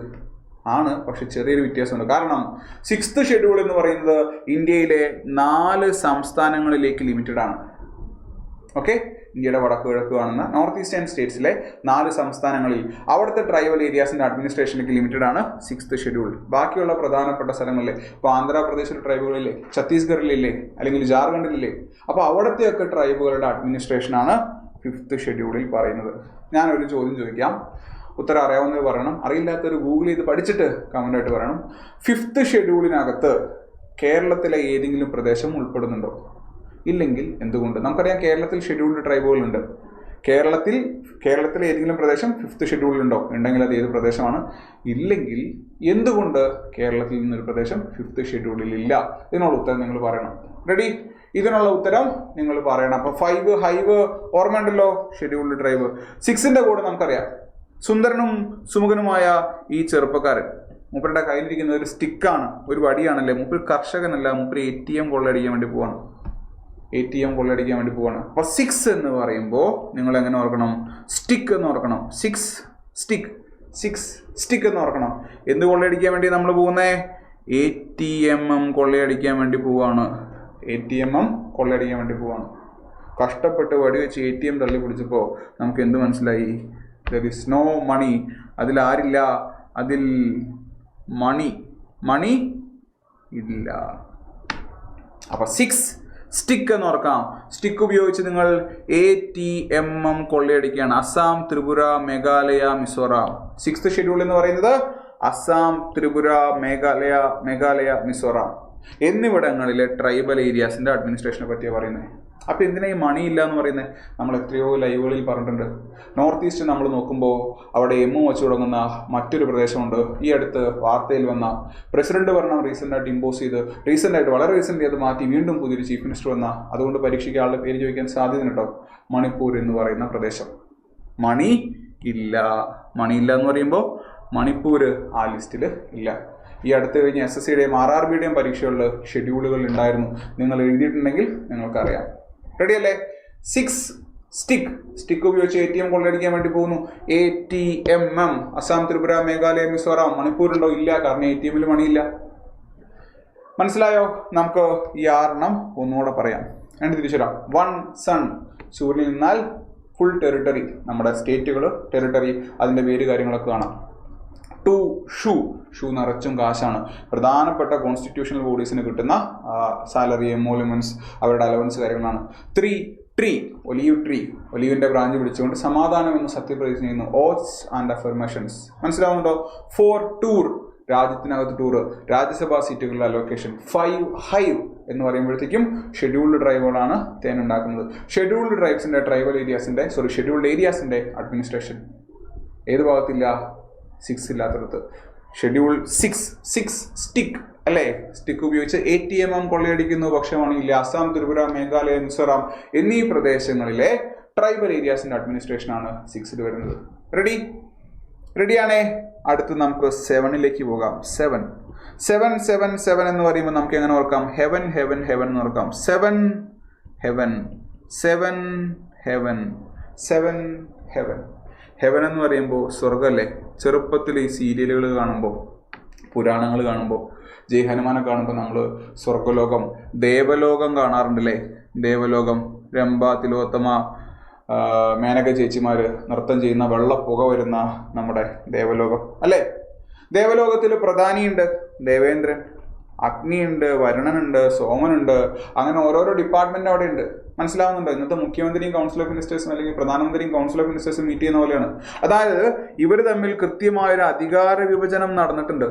ആണ്, പക്ഷെ ചെറിയൊരു വ്യത്യാസമുണ്ട്. കാരണം 6th ഷെഡ്യൂൾ എന്ന് പറയുന്നത് ഇന്ത്യയിലെ 4 സംസ്ഥാനങ്ങളിലേക്ക് ലിമിറ്റഡ് ആണ്. ഓക്കെ, ഇന്ത്യയുടെ വടക്ക് കിഴക്ക് കാണുന്ന നോർത്ത് ഈസ്റ്റേൺ സ്റ്റേറ്റ്സിലെ 4 സംസ്ഥാനങ്ങളിൽ അവിടുത്തെ ട്രൈബൽ ഏരിയാസിൻ്റെ അഡ്മിനിസ്ട്രേഷനിലേക്ക് ലിമിറ്റഡ് ആണ് 6th ഷെഡ്യൂൾ. ബാക്കിയുള്ള പ്രധാനപ്പെട്ട സ്ഥലങ്ങളിലെ, ഇപ്പോൾ ആന്ധ്രാപ്രദേശിലെ ട്രൈബുകളിലെ, ഛത്തീസ്ഗഡിലെ, അല്ലെങ്കിൽ ജാർഖണ്ഡിലെ, അപ്പോൾ അവിടുത്തെയൊക്കെ ട്രൈബുകളുടെ അഡ്മിനിസ്ട്രേഷനാണ് 5th ഷെഡ്യൂളിൽ പറയുന്നത്. ഞാനൊരു ചോദ്യം ചോദിക്കാം, ഉത്തരം അറിയാവുന്നവർ പറയണം, അറിയില്ലാത്തൊരു ഗൂഗിൾ ചെയ്ത് പഠിച്ചിട്ട് കമൻ്റായിട്ട് പറയണം. 5th ഷെഡ്യൂളിനകത്ത് കേരളത്തിലെ ഏതെങ്കിലും പ്രദേശം ഉൾപ്പെടുന്നുണ്ടോ? ഇല്ലെങ്കിൽ എന്തുകൊണ്ട്? നമുക്കറിയാം കേരളത്തിൽ ഷെഡ്യൂൾഡ് ട്രൈബുകളുണ്ട്. കേരളത്തിലെ ഏതെങ്കിലും പ്രദേശം 5th ഷെഡ്യൂളിലുണ്ടോ? ഉണ്ടെങ്കിൽ അത് ഏത് പ്രദേശമാണ്? ഇല്ലെങ്കിൽ എന്തുകൊണ്ട് കേരളത്തിൽ നിന്നൊരു പ്രദേശം 5th ഷെഡ്യൂളിൽ ഇല്ല? ഇതിനുള്ള ഉത്തരം നിങ്ങൾ പറയണം. റെഡി? ഇതിനുള്ള ഉത്തരം നിങ്ങൾ പറയണം. അപ്പോൾ 5 ഹൈവ് ഓർമ്മയുണ്ടല്ലോ, ഷെഡ്യൂൾഡ് ട്രൈബ്. 6ന്റെ കൂടെ നമുക്കറിയാം, സുന്ദരനും സുമുഖനുമായ ഈ ചെറുപ്പക്കാരൻ, മൂപ്പരുടെ കയ്യിലിരിക്കുന്ന ഒരു സ്റ്റിക്കാണ്, ഒരു വടിയാണല്ലേ. മൂപ്പർ കർഷകനല്ല, മൂപ്പർ ATM കൊള്ളയടിക്കാൻ വേണ്ടി പോവാണ്. അപ്പോൾ 6 എന്ന് പറയുമ്പോൾ നിങ്ങൾ എങ്ങനെ ഓർക്കണം? സ്റ്റിക്ക് എന്ന് ഓർക്കണം. 6 സ്റ്റിക്ക് എന്ന് ഓർക്കണം. എന്ത് കൊള്ളയടിക്കാൻ വേണ്ടി നമ്മൾ പോകുന്നത്? ATM കൊള്ളയടിക്കാൻ വേണ്ടി പോവാണ്. കഷ്ടപ്പെട്ട് വടി വെച്ച് ATM തള്ളി പിടിച്ചപ്പോൾ നമുക്ക് എന്ത് മനസ്സിലായി? there is no money. അതിൽ ആരില്ല? അതിൽ മണി ഇല്ല. അപ്പോൾ 6 സ്റ്റിക്ക് എന്ന് ഓർക്കാം. സ്റ്റിക്ക് ഉപയോഗിച്ച് നിങ്ങൾ ATM കൊള്ളയടിക്കുകയാണ്. അസം, ത്രിപുര, മേഘാലയ, മിസോറാം. 6th ഷെഡ്യൂൾ എന്ന് പറയുന്നത് അസം, ത്രിപുര, മേഘാലയ, മിസോറാം എന്നിവിടങ്ങളിലെ ട്രൈബൽ ഏരിയാസിൻ്റെ അഡ്മിനിസ്ട്രേഷനെ പറ്റിയാണ് പറയുന്നത്. അപ്പോൾ എന്തിനാ ഈ മണി ഇല്ല എന്ന് പറയുന്നത്? നമ്മൾ എത്രയോ ലൈവുകളിൽ പറഞ്ഞിട്ടുണ്ട്. നോർത്ത് ഈസ്റ്റ് നമ്മൾ നോക്കുമ്പോൾ അവിടെ വെച്ച് തുടങ്ങുന്ന മറ്റൊരു പ്രദേശമുണ്ട്. ഈ അടുത്ത് വാർത്തയിൽ വന്ന പ്രസിഡന്റ് ഭരണം വളരെ റീസെൻ്റ് അത് മാറ്റി വീണ്ടും പുതിയൊരു ചീഫ് മിനിസ്റ്റർ വന്ന, അതുകൊണ്ട് പരീക്ഷയ്ക്ക് ആളുടെ പേര് ചോദിക്കാൻ സാധ്യതയുണ്ടോ? മണിപ്പൂർ എന്ന് പറയുന്ന പ്രദേശം. മണി ഇല്ല എന്ന് പറയുമ്പോൾ മണിപ്പൂർ ആ ലിസ്റ്റിൽ ഇല്ല. ഈ അടുത്ത് കഴിഞ്ഞ SSCയുടെയും RRBയുടെയും പരീക്ഷകളിൽ ഷെഡ്യൂളുകൾ ഉണ്ടായിരുന്നു. നിങ്ങൾ എഴുതിയിട്ടുണ്ടെങ്കിൽ നിങ്ങൾക്കറിയാം. റെഡിയല്ലേ? 6 സ്റ്റിക്ക് ഉപയോഗിച്ച് ATM കൊള്ളയടിക്കാൻ വേണ്ടി പോകുന്നു. ATM, അസം, ത്രിപുര, മേഘാലയ, മിസോറാം. മണിപ്പൂരുണ്ടോ? ഇല്ല, കാരണം ATMൽ മണിയില്ല. മനസ്സിലായോ? നമുക്ക് ഈ 6 ഒന്നുകൂടെ പറയാം. രണ്ട് തിരിച്ചുവരാം. 1 സൺ, സൂര്യനിൽ നിന്നാൽ ഫുൾ ടെറിട്ടറി, നമ്മുടെ സ്റ്റേറ്റുകൾ, ടെറിട്ടറി, അതിൻ്റെ പേര് കാര്യങ്ങളൊക്കെ കാണാം. 2 ഷൂ നിറച്ചും കാശാണ്. പ്രധാനപ്പെട്ട കോൺസ്റ്റിറ്റ്യൂഷണൽ ബോഡീസിന് കിട്ടുന്ന സാലറി, എമോലുമെന്റ്സ്, അവരുടെ അലവൻസ് കാര്യങ്ങളാണ്. 3 ട്രീ, ഒലീവിന്റെ ബ്രാഞ്ച് പിടിച്ചുകൊണ്ട് സമാധാനം എന്ന് സത്യപ്രതിജ്ഞ ചെയ്യുന്നു. ഓത്ത്സ് ആൻഡ് അഫർമേഷൻസ്. മനസ്സിലാവുന്നുണ്ടോ? 4 ടൂർ, രാജ്യത്തിനകത്ത് ടൂറ്, രാജ്യസഭാ സീറ്റുകളുടെ അലോക്കേഷൻ. 5 ഹൈവ് എന്ന് പറയുമ്പോഴത്തേക്കും ഷെഡ്യൂൾഡ് ട്രൈബുകളാണ് തേൻ ഉണ്ടാക്കുന്നത്. ഷെഡ്യൂൾഡ് ഏരിയാസിന്റെ അഡ്മിനിസ്ട്രേഷൻ ഏത് ഭാഗത്തില്ല? 6 ഇല്ലാത്തടത്ത്. ഷെഡ്യൂൾ 6 സ്റ്റിക്ക് അല്ലേ? സ്റ്റിക്ക് ഉപയോഗിച്ച് ATM കൊള്ളയടിക്കുന്നു, ഭക്ഷ്യമാണില്ല. അസം, ത്രിപുര, മേഘാലയ, മിസോറാം എന്നീ പ്രദേശങ്ങളിലെ ട്രൈബൽ ഏരിയാസിന്റെ അഡ്മിനിസ്ട്രേഷൻ ആണ് 6 വരുന്നത്. റെഡിയാണേ? അടുത്ത് നമുക്ക് 7 പോകാം. 7 എന്ന് പറയുമ്പോൾ നമുക്ക് എങ്ങനെ ഓർക്കാം? ഹെവൻ എന്ന് ഓർക്കാം. 7 ഹെവൻ എന്ന് പറയുമ്പോൾ സ്വർഗല്ലേ? ചെറുപ്പത്തിൽ ഈ സീരിയലുകൾ കാണുമ്പോൾ, പുരാണങ്ങൾ കാണുമ്പോൾ, ജയ് ഹനുമാനെ കാണുമ്പോൾ നമ്മൾ സ്വർഗലോകം, ദേവലോകം കാണാറുണ്ടല്ലേ? ദേവലോകം, രംഭ, തിലോത്തമ, മേനക ചേച്ചിമാര് നൃത്തം ചെയ്യുന്ന വെള്ളപ്പുക വരുന്ന നമ്മുടെ ദേവലോകം അല്ലേ? ദേവലോകത്തിൽ പ്രധാനിയുണ്ട്, ദേവേന്ദ്രൻ, അഗ്നിയുണ്ട്, വരുണനുണ്ട്, സോമനുണ്ട്, അങ്ങനെ ഓരോരോ ഡിപ്പാർട്ട്മെന്റ് അവിടെ ഉണ്ട്. മനസ്സിലാവുന്നുണ്ടോ? ഇന്നത്തെ മുഖ്യമന്ത്രിയും കൗൺസിൽ ഓഫ് മിനിസ്റ്റേഴ്സും അല്ലെങ്കിൽ പ്രധാനമന്ത്രിയും കൗൺസിൽ ഓഫ് മിനിസ്റ്റേഴ്സും മീറ്റ് ചെയ്യുന്ന പോലെയാണ്. അതായത് ഇവർ തമ്മിൽ കൃത്യമായൊരു അധികാര വിഭജനം നടന്നിട്ടുണ്ട്.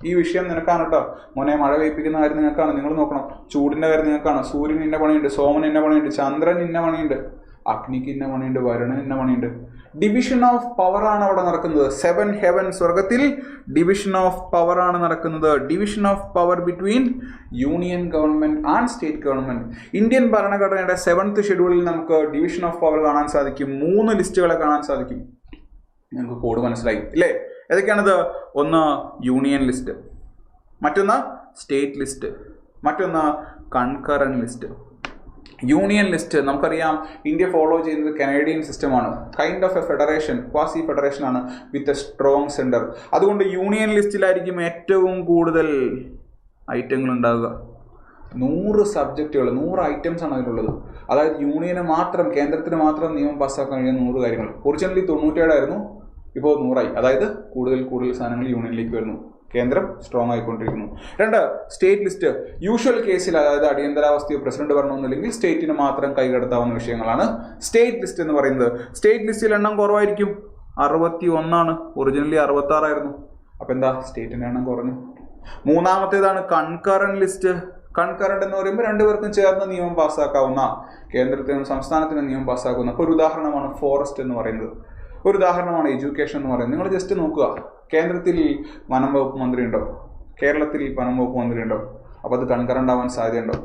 ഈ വിഷയം നിനക്കാണ് കേട്ടോ മോനെ. മഴ പെയ്പ്പിക്കുന്ന കാര്യം നിങ്ങൾക്കാണ്, നിങ്ങൾ നോക്കണം. ചൂടിന്റെ കാര്യം നിങ്ങൾക്കാണ്. സൂര്യൻ ഇന്ന പണിയുണ്ട്, സോമൻ ഇന്ന പണിയുണ്ട്, ചന്ദ്രൻ ഇന്ന പണിയുണ്ട്, അഗ്നിക്ക് ഇന്ന പണിയുണ്ട്, വരുണൻ ഇന്ന പണിയുണ്ട്. ഡിവിഷൻ ഓഫ് പവർ ആണ് അവിടെ നടക്കുന്നത്. 7 ഹെവൻ, സ്വർഗത്തിൽ ഡിവിഷൻ ഓഫ് പവർ ആണ് നടക്കുന്നത്. Division of power between union government and state government. Indian ഭരണഘടനയുടെ 7th ഷെഡ്യൂളിൽ നമുക്ക് ഡിവിഷൻ ഓഫ് പവർ കാണാൻ സാധിക്കും. 3 ലിസ്റ്റുകളെ കാണാൻ സാധിക്കും. നിങ്ങൾക്ക് കോഡ് മനസ്സിലായി ഇല്ലേ? ഏതൊക്കെയാണിത്? ഒന്ന് യൂണിയൻ ലിസ്റ്റ്, മറ്റൊന്ന് സ്റ്റേറ്റ് ലിസ്റ്റ്, മറ്റൊന്ന് കൺകറന്റ് ലിസ്റ്റ്. യൂണിയൻ ലിസ്റ്റ് നമുക്കറിയാം, ഇന്ത്യ ഫോളോ ചെയ്യുന്നത് കനേഡിയൻ സിസ്റ്റമാണ്. Kind of A federation, quasi federation ആണ് വിത്ത് എ സ്ട്രോങ് സെന്റർ. അതുകൊണ്ട് യൂണിയൻ ലിസ്റ്റിലായിരിക്കും ഏറ്റവും കൂടുതൽ ഐറ്റങ്ങൾ ഉണ്ടാവുക. 100 സബ്ജക്റ്റുകൾ, 100 ഐറ്റംസ് ആണ് അതിലുള്ളത്. അതായത് യൂണിയന് മാത്രം, കേന്ദ്രത്തിന് മാത്രം നിയമം പാസ്സാക്കാൻ കഴിയുന്ന 100 കാര്യങ്ങൾ. ഒറിജിനലി 97 ആയിരുന്നു, ഇപ്പോൾ 100ആയി. അതായത് കൂടുതൽ സാധനങ്ങൾ യൂണിയനിലേക്ക് വരുന്നു. കേന്ദ്രം സ്ട്രോങ് ആയിക്കൊണ്ടിരിക്കുന്നു. 2 state list. യൂഷ്വൽ കേസിൽ, അതായത് അടിയന്തരാവസ്ഥയോ പ്രസിഡന്റ് ഭരണമൊന്നുമില്ലെങ്കിൽ സ്റ്റേറ്റിന് മാത്രം കൈകടത്താവുന്ന വിഷയങ്ങളാണ് സ്റ്റേറ്റ് ലിസ്റ്റ് എന്ന് പറയുന്നത്. സ്റ്റേറ്റ് ലിസ്റ്റിൽ എണ്ണം കുറവായിരിക്കും, 61 ആണ്. ഒറിജിനലി 66 ആയിരുന്നു. അപ്പൊ എന്താ? സ്റ്റേറ്റിന്റെ എണ്ണം കുറഞ്ഞു. 3ാമത്തേതാണ് കൺകറന്റ് ലിസ്റ്റ്. കൺകറന്റ് എന്ന് പറയുമ്പോൾ 2 പേർക്കും ചേർന്ന് നിയമം പാസ്സാക്കാവുന്ന, കേന്ദ്രത്തിനും സംസ്ഥാനത്തിനും നിയമം പാസ്സാക്കുന്ന. ഒരു ഉദാഹരണമാണ് ഫോറസ്റ്റ് എന്ന് പറയുന്നത്. ഒരു ഉദാഹരണമാണ് എഡ്യൂക്കേഷൻ എന്ന് പറയുന്നത്. നിങ്ങൾ ജസ്റ്റ് നോക്കുക, കേന്ദ്രത്തിൽ വനം വകുപ്പ് മന്ത്രി ഉണ്ടോ? കേരളത്തിൽ വനം വകുപ്പ് മന്ത്രി ഉണ്ടോ? അപ്പോൾ അത് കൺകറന്റ് ആവാൻ സാധ്യതയുണ്ടോ?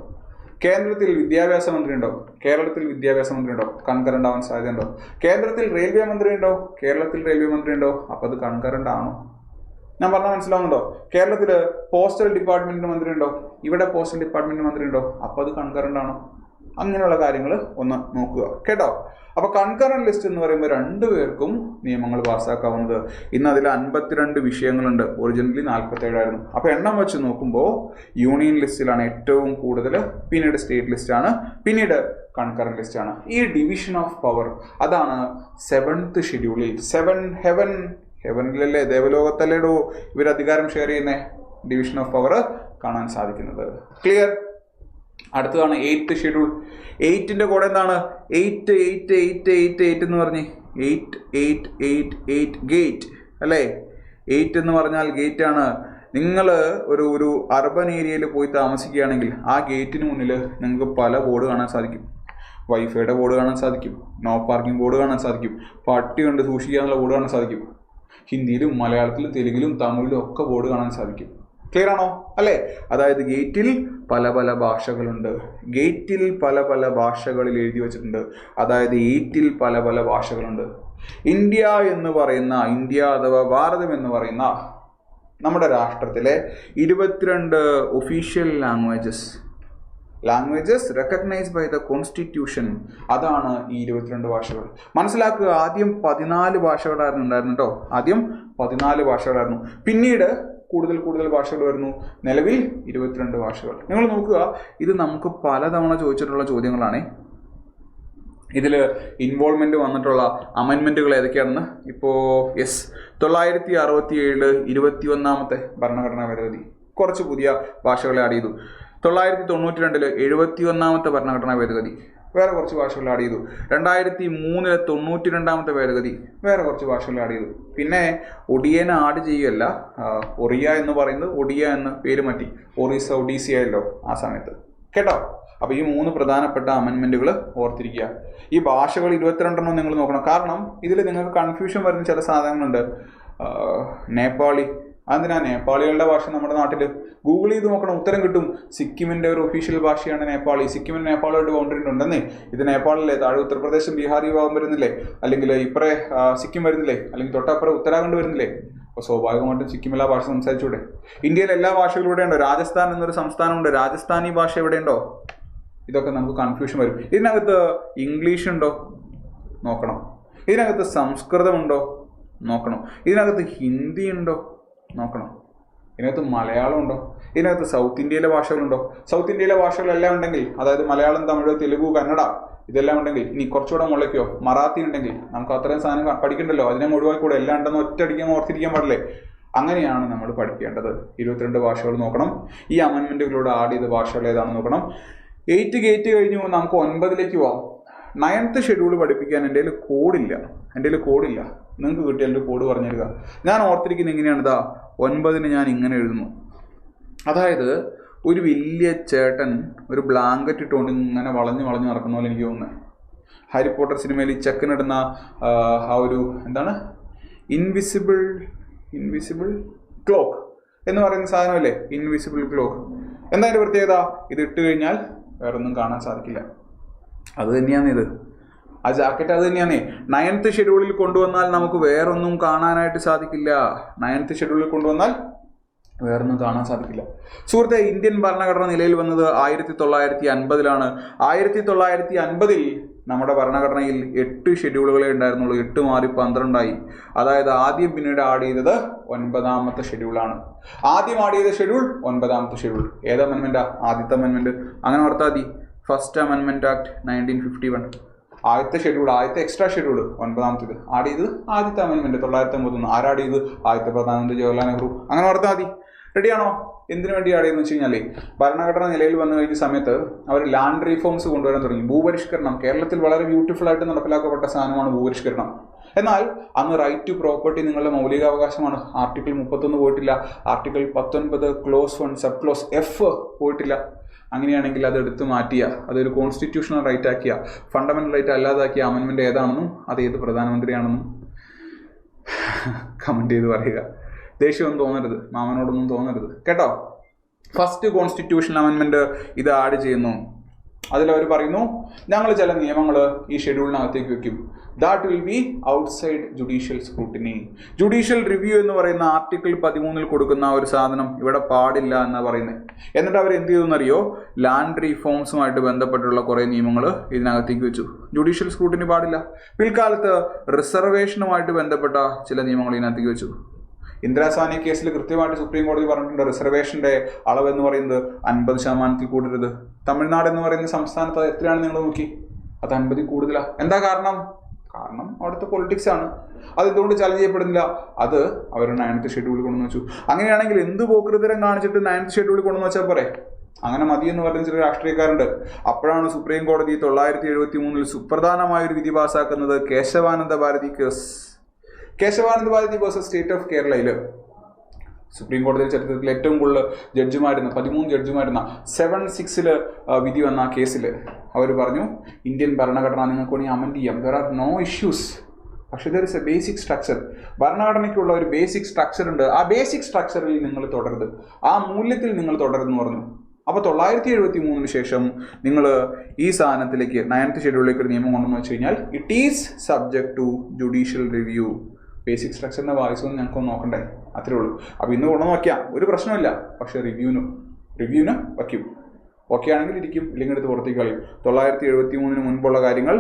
കേന്ദ്രത്തിൽ വിദ്യാഭ്യാസ മന്ത്രി ഉണ്ടോ? കേരളത്തിൽ വിദ്യാഭ്യാസ മന്ത്രി ഉണ്ടോ? കൺകറന്റ് ആവാൻ സാധ്യതയുണ്ടോ? കേന്ദ്രത്തിൽ റെയിൽവേ മന്ത്രി ഉണ്ടോ? കേരളത്തിൽ റെയിൽവേ മന്ത്രി ഉണ്ടോ? അപ്പോൾ അത് കൺകറന്റ് ആണോ? ഞാൻ പറഞ്ഞാൽ മനസ്സിലാവുന്നുണ്ടോ? കേരളത്തിൽ പോസ്റ്റൽ ഡിപ്പാർട്ട്മെന്റിന് മന്ത്രി ഉണ്ടോ? ഇവിടെ പോസ്റ്റൽ ഡിപ്പാർട്ട്മെന്റിന് മന്ത്രി ഉണ്ടോ? അപ്പോൾ അത് കൺകറന്റ് ആണോ? അങ്ങനെയുള്ള കാര്യങ്ങൾ ഒന്ന് നോക്കുക കേട്ടോ. അപ്പൊ കൺകറന്റ് ലിസ്റ്റ് എന്ന് പറയുമ്പോൾ 2 പേർക്കും നിയമങ്ങൾ പാസ്സാക്കാവുന്നത്. ഇന്ന് അതിൽ 52 വിഷയങ്ങളുണ്ട്. ഒറിജിനലി 47 ആയിരുന്നു. അപ്പൊ എണ്ണം വെച്ച് നോക്കുമ്പോൾ യൂണിയൻ ലിസ്റ്റിലാണ് ഏറ്റവും കൂടുതൽ, പിന്നീട് സ്റ്റേറ്റ് ലിസ്റ്റ് ആണ്, പിന്നീട് കൺകറന്റ് ലിസ്റ്റ് ആണ്. ഈ ഡിവിഷൻ ഓഫ് പവർ അതാണ് 7th ഷെഡ്യൂളിൽ. 7 ഹെവനിലല്ലേ, ദേവലോകത്തല്ലേടോ ഇവർ അധികാരം ഷെയർ ചെയ്യുന്ന ഡിവിഷൻ ഓഫ് പവർ കാണാൻ സാധിക്കുന്നത്. ക്ലിയർ? അടുത്തതാണ് 8th ഷെഡ്യൂൾ. 8ന്റെ കൂടെ എന്താണ്? 8 എന്ന് പറഞ്ഞ് 8 ഗേറ്റ് അല്ലേ? 8 എന്ന് പറഞ്ഞാൽ ഗേറ്റ് ആണ്. നിങ്ങൾ ഒരു അർബൻ ഏരിയയിൽ പോയി താമസിക്കുകയാണെങ്കിൽ ആ ഗേറ്റിന് മുന്നിൽ നിങ്ങൾക്ക് പല ബോർഡ് കാണാൻ സാധിക്കും. വൈഫൈയുടെ ബോർഡ് കാണാൻ സാധിക്കും, നോ പാർക്കിംഗ് ബോർഡ് കാണാൻ സാധിക്കും, പട്ടി കൊണ്ട് സൂക്ഷിക്കാനുള്ള ബോർഡ് കാണാൻ സാധിക്കും. ഹിന്ദിയിലും മലയാളത്തിലും തെലുങ്കിലും തമിഴിലും ഒക്കെ ബോർഡ് കാണാൻ സാധിക്കും. ക്ലിയർ ആണോ? അല്ലേ? അതായത് ഗേറ്റിൽ പല ഭാഷകളുണ്ട്. ഗേറ്റിൽ പല ഭാഷകളിൽ എഴുതി വെച്ചിട്ടുണ്ട്. അതായത് 8ൽ പല ഭാഷകളുണ്ട്. ഇന്ത്യ അഥവാ ഭാരതം എന്ന് പറയുന്ന നമ്മുടെ രാഷ്ട്രത്തിലെ 22 official languages recognised by the constitution. അതാണ് ഈ 22 ഭാഷകൾ. മനസ്സിലാക്കുക, ആദ്യം 14 ഭാഷകളായിരുന്നു ഉണ്ടായിരുന്നു കേട്ടോ. ആദ്യം 14 ഭാഷകളായിരുന്നു. പിന്നീട് കൂടുതൽ ഭാഷകൾ വരുന്നു. നിലവിൽ 22 ഭാഷകൾ. നിങ്ങൾ നോക്കുക, ഇത് നമുക്ക് പലതവണ ചോദിച്ചിട്ടുള്ള ചോദ്യങ്ങളാണ്. ഇതിൽ ഇൻവോൾവ്മെൻറ്റ് വന്നിട്ടുള്ള അമെൻമെൻറ്റുകൾ ഏതൊക്കെയാണെന്ന് ഇപ്പോൾ 967 21ാമത്തെ ഭരണഘടനാ ഭേദഗതി കുറച്ച് പുതിയ ഭാഷകളെ ആഡ് ചെയ്തു. 992 71ാമത്തെ ഭരണഘടനാ ഭേദഗതി വേറെ കുറച്ച് ഭാഷകൾ ആഡ് ചെയ്തു. 2003 92ാമത്തെ ഭേദഗതി വേറെ കുറച്ച് ഭാഷകൾ ആഡ് ചെയ്തു. പിന്നെ ഒഡിയനെ ആഡ് ചെയ്യുകയല്ല, ഒറിയ എന്ന് പറയുന്നത് ഒഡിയ എന്ന് പേര് മാറ്റി ഒറീസ ഒഡീസിയല്ലോ ആ സമയത്ത്, കേട്ടോ. അപ്പോൾ ഈ 3 പ്രധാനപ്പെട്ട അമെൻമെൻറ്റുകൾ ഓർത്തിരിക്കുക. ഈ ഭാഷകൾ 22 നിങ്ങൾ നോക്കണം. കാരണം ഇതിൽ നിങ്ങൾക്ക് കൺഫ്യൂഷൻ വരുന്ന ചില സാധനങ്ങളുണ്ട്. നേപ്പാളി, അതെന്തിനാ നേപ്പാളികളുടെ ഭാഷ നമ്മുടെ നാട്ടിൽ? ഗൂഗിൾ ചെയ്ത് നോക്കണം, ഉത്തരം കിട്ടും. സിക്കിമിൻ്റെ ഒരു ഒഫീഷ്യൽ ഭാഷയാണ് നേപ്പാളി. സിക്കിമിന് നേപ്പാളുമായിട്ട് ബൗണ്ടറി ഉണ്ടെന്നേ. ഇത് നേപ്പാളിലെ താഴെ ഉത്തർപ്രദേശും ബീഹാർ വിഭാഗം വരുന്നില്ലേ, അല്ലെങ്കിൽ ഇപ്പറേ സിക്കിം വരുന്നില്ലേ, അല്ലെങ്കിൽ തൊട്ടപ്പുറം ഉത്തരാഖണ്ഡ് വരുന്നില്ലേ. അപ്പോൾ സ്വാഭാവികമായിട്ടും സിക്കിമിലെ ഭാഷ സംസാരിച്ചൂടെ? ഇന്ത്യയിൽ എല്ലാ ഭാഷകളും ഇവിടെ ഉണ്ടോ? രാജസ്ഥാൻ എന്നൊരു സംസ്ഥാനമുണ്ട്, രാജസ്ഥാനി ഭാഷ എവിടെ ഉണ്ടോ? ഇതൊക്കെ നമുക്ക് കൺഫ്യൂഷൻ വരും. ഇതിനകത്ത് ഇംഗ്ലീഷ് ഉണ്ടോ നോക്കണം, ഇതിനകത്ത് സംസ്കൃതമുണ്ടോ നോക്കണം, ഇതിനകത്ത് ഹിന്ദി ഉണ്ടോ നോക്കണം, ഇതിനകത്ത് മലയാളം ഉണ്ടോ, ഇതിനകത്ത് സൗത്ത് ഇന്ത്യയിലെ ഭാഷകളുണ്ടോ? സൗത്ത് ഇന്ത്യയിലെ ഭാഷകളെല്ലാം ഉണ്ടെങ്കിൽ, അതായത് മലയാളം, തമിഴ്, തെലുഗു, കന്നഡ ഇതെല്ലാം ഉണ്ടെങ്കിൽ, ഇനി കുറച്ചുകൂടെ മുളയ്ക്കോ മറാത്തി ഉണ്ടെങ്കിൽ നമുക്ക് അത്രയും സാധനം പഠിക്കണ്ടല്ലോ. അതിനെ ഒഴിവാക്കിക്കൂടെ? എല്ലാം ഉണ്ടെന്ന് ഒറ്റയടിക്കാൻ ഓർത്തിരിക്കാൻ പാടില്ലേ? അങ്ങനെയാണ് നമ്മൾ പഠിക്കേണ്ടത്. 22 ഭാഷകൾ നോക്കണം. ഈ അമെൻമെൻറ്റുകളോട് ആഡ് ചെയ്ത ഭാഷകൾ ഏതാണെന്ന് നോക്കണം. 8 ഗേറ്റ് കഴിഞ്ഞു, നമുക്ക് 9ലേക്ക് പോവാം. 9th ഷെഡ്യൂൾ പഠിപ്പിക്കാൻ എൻ്റെ കയ്യിൽ കോഡില്ല. നിങ്ങൾക്ക് കിട്ടിയ എൻ്റെ കോഡ് പറഞ്ഞു തരിക. ഞാൻ ഓർത്തിരിക്കുന്നത് ഇങ്ങനെയാണ്. ഇതാ 9 ഞാൻ ഇങ്ങനെ എഴുതുന്നു. അതായത് ഒരു വലിയ ചേട്ടൻ ഒരു ബ്ലാങ്കറ്റ് ഇട്ടുകൊണ്ട് ഇങ്ങനെ വളഞ്ഞ് നടക്കുന്ന പോലെ എനിക്ക് തോന്നുന്നത്. ഹാരി പോട്ടർ സിനിമയിൽ ഈ ചെക്കനിടുന്ന ആ ഒരു എന്താണ് ഇൻവിസിബിൾ ക്ലോക്ക് എന്ന് പറയുന്ന സാധനമല്ലേ, ഇൻവിസിബിൾ ക്ലോക്ക്. എന്താ അതിൻ്റെ പ്രത്യേകത? ഇത് ഇട്ട് കഴിഞ്ഞാൽ വേറൊന്നും കാണാൻ സാധിക്കില്ല. അത് തന്നെയാണ് ഇത്, ആ ജാക്കറ്റ് അത് തന്നെയാണ്. 9th ഷെഡ്യൂളിൽ കൊണ്ടുവന്നാൽ നമുക്ക് വേറൊന്നും കാണാനായിട്ട് സാധിക്കില്ല. 9th ഷെഡ്യൂളിൽ കൊണ്ടുവന്നാൽ വേറൊന്നും കാണാൻ സാധിക്കില്ല. സുഹൃത്തെ, ഇന്ത്യൻ ഭരണഘടന നിലയിൽ വന്നത് 1950-ലാണ്. 1950-ൽ നമ്മുടെ ഭരണഘടനയിൽ 8 ഷെഡ്യൂളുകളെ ഉണ്ടായിരുന്നുള്ളൂ. 8 മാറി 12ആയി. അതായത് ആദ്യം പിന്നീട് ആഡ് ചെയ്തത് 9ാമത്തെ ഷെഡ്യൂളാണ്. ആദ്യം ആഡ് ചെയ്ത ഷെഡ്യൂൾ 9ാമത്തെ ഷെഡ്യൂൾ. ഏത് അമെൻമെൻറ്റാ? ആദ്യത്തെ അമെൻമെൻറ്റ്. അങ്ങനെ ഓർത്താൽ മതി. First amendment act 1951. ആദ്യത്തെ ഷെഡ്യൂൾ, ആദ്യത്തെ എക്സ്ട്രാ ഷെഡ്യൂൾ 9ാമത്തേത്. ആഡ് ചെയ്ത് ആദ്യത്തെ അമെൻമെൻറ്റ് 951. ആരാഡ് ചെയ്ത്? ആദ്യത്തെ പ്രധാനമന്ത്രി ജവഹർലാൽ നെഹ്റു. അങ്ങനെ ഓർത്താൽ മതി. റെഡിയാണോ? എന്തിനു വേണ്ടി ആഡ് ചെയ്യുന്നത് വെച്ച് കഴിഞ്ഞാൽ, ഭരണഘടന നിലയിൽ വന്നു കഴിഞ്ഞ സമയത്ത് അവർ ലാൻഡ് റീഫോംസ് കൊണ്ടുവരാൻ തുടങ്ങി. ഭൂപരിഷ്കരണം കേരളത്തിൽ വളരെ ബ്യൂട്ടിഫുൾ ആയിട്ട് നടപ്പിലാക്കപ്പെട്ട സാധനമാണ് ഭൂപരിഷ്കരണം. എന്നാൽ അന്ന് റൈറ്റ് ടു പ്രോപ്പർട്ടി നിങ്ങളുടെ മൗലികാവകാശമാണ്. ആർട്ടിക്കിൾ 31 പോയിട്ടില്ല. Article 19 close 1 sub close F പോയിട്ടില്ല. അങ്ങനെയാണെങ്കിൽ അത് എടുത്ത് മാറ്റിയ, അതൊരു കോൺസ്റ്റിറ്റ്യൂഷണൽ റൈറ്റ് ആക്കിയ, ഫണ്ടമെന്റൽ റൈറ്റ് അല്ലാതാക്കിയ അമെൻമെന്റ് ഏതാണെന്നും അത് ഏത് പ്രധാനമന്ത്രിയാണെന്നും കമന്റ് ചെയ്ത് പറയുക. ദേഷ്യമൊന്നും തോന്നരുത്, മാമനോടൊന്നും തോന്നരുത്, കേട്ടോ. ഫസ്റ്റ് കോൺസ്റ്റിറ്റ്യൂഷണൽ അമെൻമെന്റ് ഇത് ആഡ് ചെയ്യുന്നു. അതിലവർ പറയുന്നു, ഞങ്ങൾ ചില നിയമങ്ങൾ ഈ ഷെഡ്യൂളിനകത്തേക്ക് വെക്കും. That will be outside judicial scrutiny. Judicial review എന്ന് പറയുന്ന ആർട്ടിക്കിൾ 13 കൊടുക്കുന്ന ഒരു സാധനം ഇവിടെ പാടില്ല എന്നാണ് പറയുന്നത്. എന്നിട്ട് അവർ എന്ത് ചെയ്തെന്നറിയോ? ലാൻഡ് റീഫോംസുമായിട്ട് ബന്ധപ്പെട്ടുള്ള കുറേ നിയമങ്ങൾ ഇതിനകത്തേക്ക് വെച്ചു. ജുഡീഷ്യൽ സ്ക്രൂട്ടിനി പാടില്ല. പിൽക്കാലത്ത് റിസർവേഷനുമായിട്ട് ബന്ധപ്പെട്ട ചില നിയമങ്ങൾ ഇതിനകത്തേക്ക് വെച്ചു. ഇന്ദിരാസാനി കേസിൽ കൃത്യമായിട്ട് സുപ്രീം കോടതി പറഞ്ഞിട്ടുണ്ട്, റിസർവേഷന്റെ അളവ് എന്ന് പറയുന്നത് 50% കൂടരുത്. തമിഴ്നാട് എന്ന് പറയുന്ന സംസ്ഥാനത്ത് അത് എത്രയാണ് നിങ്ങൾ നോക്കി? അത് 50 കൂടുതലാണ്. എന്താ കാരണം? അവിടുത്തെ പൊളിറ്റിക്സ് ആണ്. അത് എന്തുകൊണ്ട് ചലഞ്ച് ചെയ്യപ്പെടുന്നില്ല? അത് അവർ 9th ഷെഡ്യൂളിൽ കൊണ്ടുവന്ന് വെച്ചു. അങ്ങനെയാണെങ്കിൽ എന്ത് പോക്കൃതരം കാണിച്ചിട്ട് 9th ഷെഡ്യൂളിൽ കൊണ്ടുവന്ന് വെച്ചാൽ പോരെ? അങ്ങനെ മതി എന്ന് പറയുന്ന ചില രാഷ്ട്രീയക്കാരുണ്ട്. അപ്പോഴാണ് സുപ്രീം കോടതി 973 സുപ്രധാനമായൊരു വിധി പാസ്സാക്കുന്നത്. Kesavananda Bharati case. Kesavananda Bharati versus state of കേരളയിൽ സുപ്രീം കോടതി ചരിത്രത്തിൽ ഏറ്റവും കൂടുതൽ ജഡ്ജിമാരുന്ന 13 ജഡ്ജിമാരുന്ന 7-6 വിധി വന്ന ആ കേസിൽ അവർ പറഞ്ഞു, ഇന്ത്യൻ ഭരണഘടന നിങ്ങൾക്ക് വേണമെങ്കിൽ അമെൻഡ് ചെയ്യാം, ദർ ആർ നോ ഇഷ്യൂസ്. പക്ഷേ there is a basic structure. ഭരണഘടനയ്ക്കുള്ള ഒരു ബേസിക് സ്ട്രക്ചർ ഉണ്ട്. ആ ബേസിക് സ്ട്രക്ചറിൽ നിങ്ങൾ തുടരുത്, ആ മൂല്യത്തിൽ നിങ്ങൾ തുടരുന്നു പറഞ്ഞു. അപ്പോൾ 973 ശേഷം നിങ്ങൾ ഈ സാധനത്തിലേക്ക് 9th ഷെഡ്യൂളിലേക്ക് ഒരു നിയമം കൊണ്ടുവന്ന് വെച്ച് കഴിഞ്ഞാൽ it is subject to judicial review. Basic സ്ട്രക്ചറിൻ്റെ വായിസൊന്നും ഞങ്ങൾക്കൊന്ന് നോക്കണ്ടേ? അത്രേ ഉള്ളൂ. അപ്പോൾ ഇന്ന് കൊണ്ടുവന്ന് വയ്ക്കാം, ഒരു പ്രശ്നമില്ല. പക്ഷേ റിവ്യൂവിന് വയ്ക്കും. ഓക്കെ ആണെങ്കിൽ ഇരിക്കും, ഇല്ലെങ്കിൽ എടുത്ത് പുറത്തേക്ക് കളയും. 973 മുൻപുള്ള കാര്യങ്ങൾ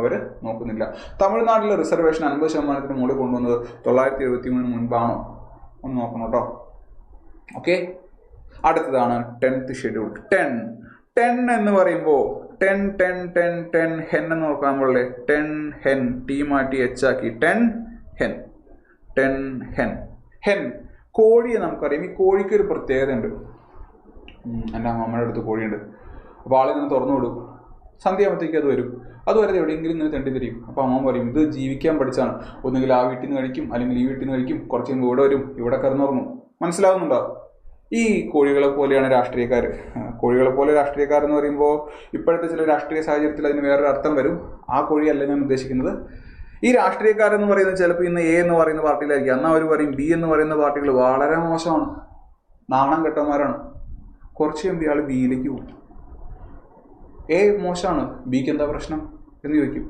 അവർ നോക്കുന്നില്ല. തമിഴ്നാട്ടിലെ റിസർവേഷൻ 50% മുകളിൽ കൊണ്ടുവന്നത് 973 മുൻപാണോ? ഒന്ന് നോക്കണം കേട്ടോ. ഓക്കെ, അടുത്തതാണ് 10th ഷെഡ്യൂൾ. 10 എന്ന് പറയുമ്പോൾ 10 ഹെൻ എന്ന് നോക്കാൻ പോലെ 10 ഹെൻ, ടി മാറ്റി എച്ച് ആക്കി 10 ഹെൻ. 10 ഹെൻ. ഹെൻ കോഴിയെ നമുക്കറിയാം. ഈ കോഴിക്ക് ഒരു പ്രത്യേകത ഉണ്ട്. എൻ്റെ അമ്മമ്മയുടെ അടുത്ത് കോഴിയുണ്ട്. അപ്പോൾ ആളിങ്ങനെ തുറന്നു വിടും. സന്ധ്യയാകുമ്പോഴത്തേക്ക് അത് വരും. അതുവരെ എവിടെയെങ്കിലും ഇങ്ങനെ തെണ്ടി തിരിയും. അപ്പോൾ അമ്മ പറയും ഇത് ജീവിക്കാൻ പഠിച്ചാണ്. ഒന്നുകിൽ ആ വീട്ടിൽ നിന്ന് കഴിക്കും, അല്ലെങ്കിൽ ഈ വീട്ടിൽ നിന്ന് കഴിക്കും, കുറച്ച് കഴിയുമ്പോൾ ഇവിടെ വരും, ഇവിടെ കിടന്നുറങ്ങും. മനസ്സിലാവുന്നുണ്ടോ? ഈ കോഴികളെ പോലെയാണ് രാഷ്ട്രീയക്കാർ. കോഴികളെ പോലെ രാഷ്ട്രീയക്കാരെന്ന് പറയുമ്പോൾ ഇപ്പോഴത്തെ ചില രാഷ്ട്രീയ സാഹചര്യത്തിൽ അതിന് വേറൊരു അർത്ഥം വരും. ആ കോഴിയല്ല ഞാൻ ഉദ്ദേശിക്കുന്നത്. ഈ രാഷ്ട്രീയക്കാരെന്ന് പറയുന്നത് ചിലപ്പോൾ ഇന്ന് എ എന്ന് പറയുന്ന പാർട്ടിയിലായിരിക്കും, എന്നാൽ അവർ പറയും ബി എന്ന് പറയുന്ന പാർട്ടികൾ വളരെ മോശമാണ്, നാണം കെട്ടന്മാരാണ്. കുറച്ച് കഴിയുമ്പോൾ ഇയാൾ ബിയിലേക്ക് പോകും. എ മോശമാണ്, ബിക്ക് എന്താ പ്രശ്നം എന്ന് ചോദിക്കും.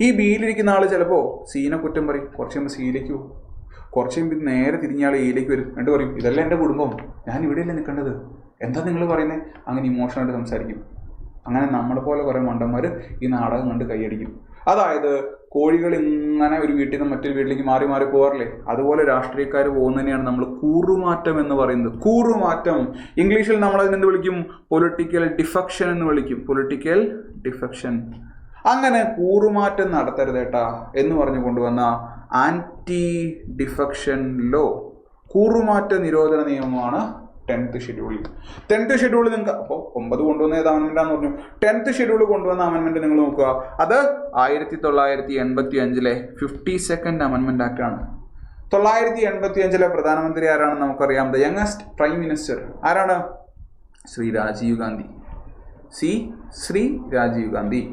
ഈ ബിയിലിരിക്കുന്ന ആൾ ചിലപ്പോൾ സീനെ കുറ്റം പറയും, കുറച്ച് കഴിയുമ്പോൾ സിയിലേക്ക് പോകും. കുറച്ച് കഴിയുമ്പോൾ നേരെ തിരിഞ്ഞാൾ എയിലേക്ക് വരും. എന്നിട്ട് പറയും ഇതല്ല എൻ്റെ കുടുംബം, ഞാൻ ഇവിടെയല്ലേ നിൽക്കേണ്ടത്, എന്താ നിങ്ങൾ പറയുന്നത്? അങ്ങനെ ഇമോഷണലായിട്ട് സംസാരിക്കും. അങ്ങനെ നമ്മളെപ്പോലെ കുറേ മണ്ടന്മാർ ഈ നാടകം കണ്ട് കൈയടിക്കും. അതായത് കോഴികൾ ഇങ്ങനെ ഒരു വീട്ടിൽ നിന്ന് മറ്റൊരു വീട്ടിലേക്ക് മാറി മാറി പോകാറില്ലേ, അതുപോലെ രാഷ്ട്രീയക്കാർ പോകുന്നതിനെയാണ് നമ്മൾ കൂറുമാറ്റം എന്ന് പറയുന്നത്. കൂറുമാറ്റം ഇംഗ്ലീഷിൽ നമ്മൾ അതിനെന്ത് വിളിക്കും? പൊളിറ്റിക്കൽ ഡിഫെക്ഷൻ എന്ന് വിളിക്കും. Political defection. അങ്ങനെ കൂറുമാറ്റം നടത്തരുതേട്ടാ എന്ന് പറഞ്ഞു കൊണ്ടുവന്ന ആൻറ്റി ഡിഫെക്ഷൻ ലോ, കൂറുമാറ്റ നിരോധന നിയമമാണ് 10th ഷെഡ്യൂളിൽ. 10th ഷെഡ്യൂൾ നിങ്ങൾക്ക് അപ്പോൾ 9 കൊണ്ടുവന്ന ഏത് അമെൻമെൻറ്റാന്ന് പറഞ്ഞു. 10th ഷെഡ്യൂൾ കൊണ്ടുവന്ന അമെൻമെൻറ്റ് നിങ്ങൾ നോക്കുക. അത് 1985 52nd അമെൻമെൻറ്റ് ആക്ട് ആണ്. 1985 പ്രധാനമന്ത്രി ആരാണെന്ന് നമുക്കറിയാം. ദ യങ്ങസ്റ്റ് പ്രൈം മിനിസ്റ്റർ ആരാണ്? ശ്രീ രാജീവ് ഗാന്ധി. ശ്രീ രാജീവ് ഗാന്ധി.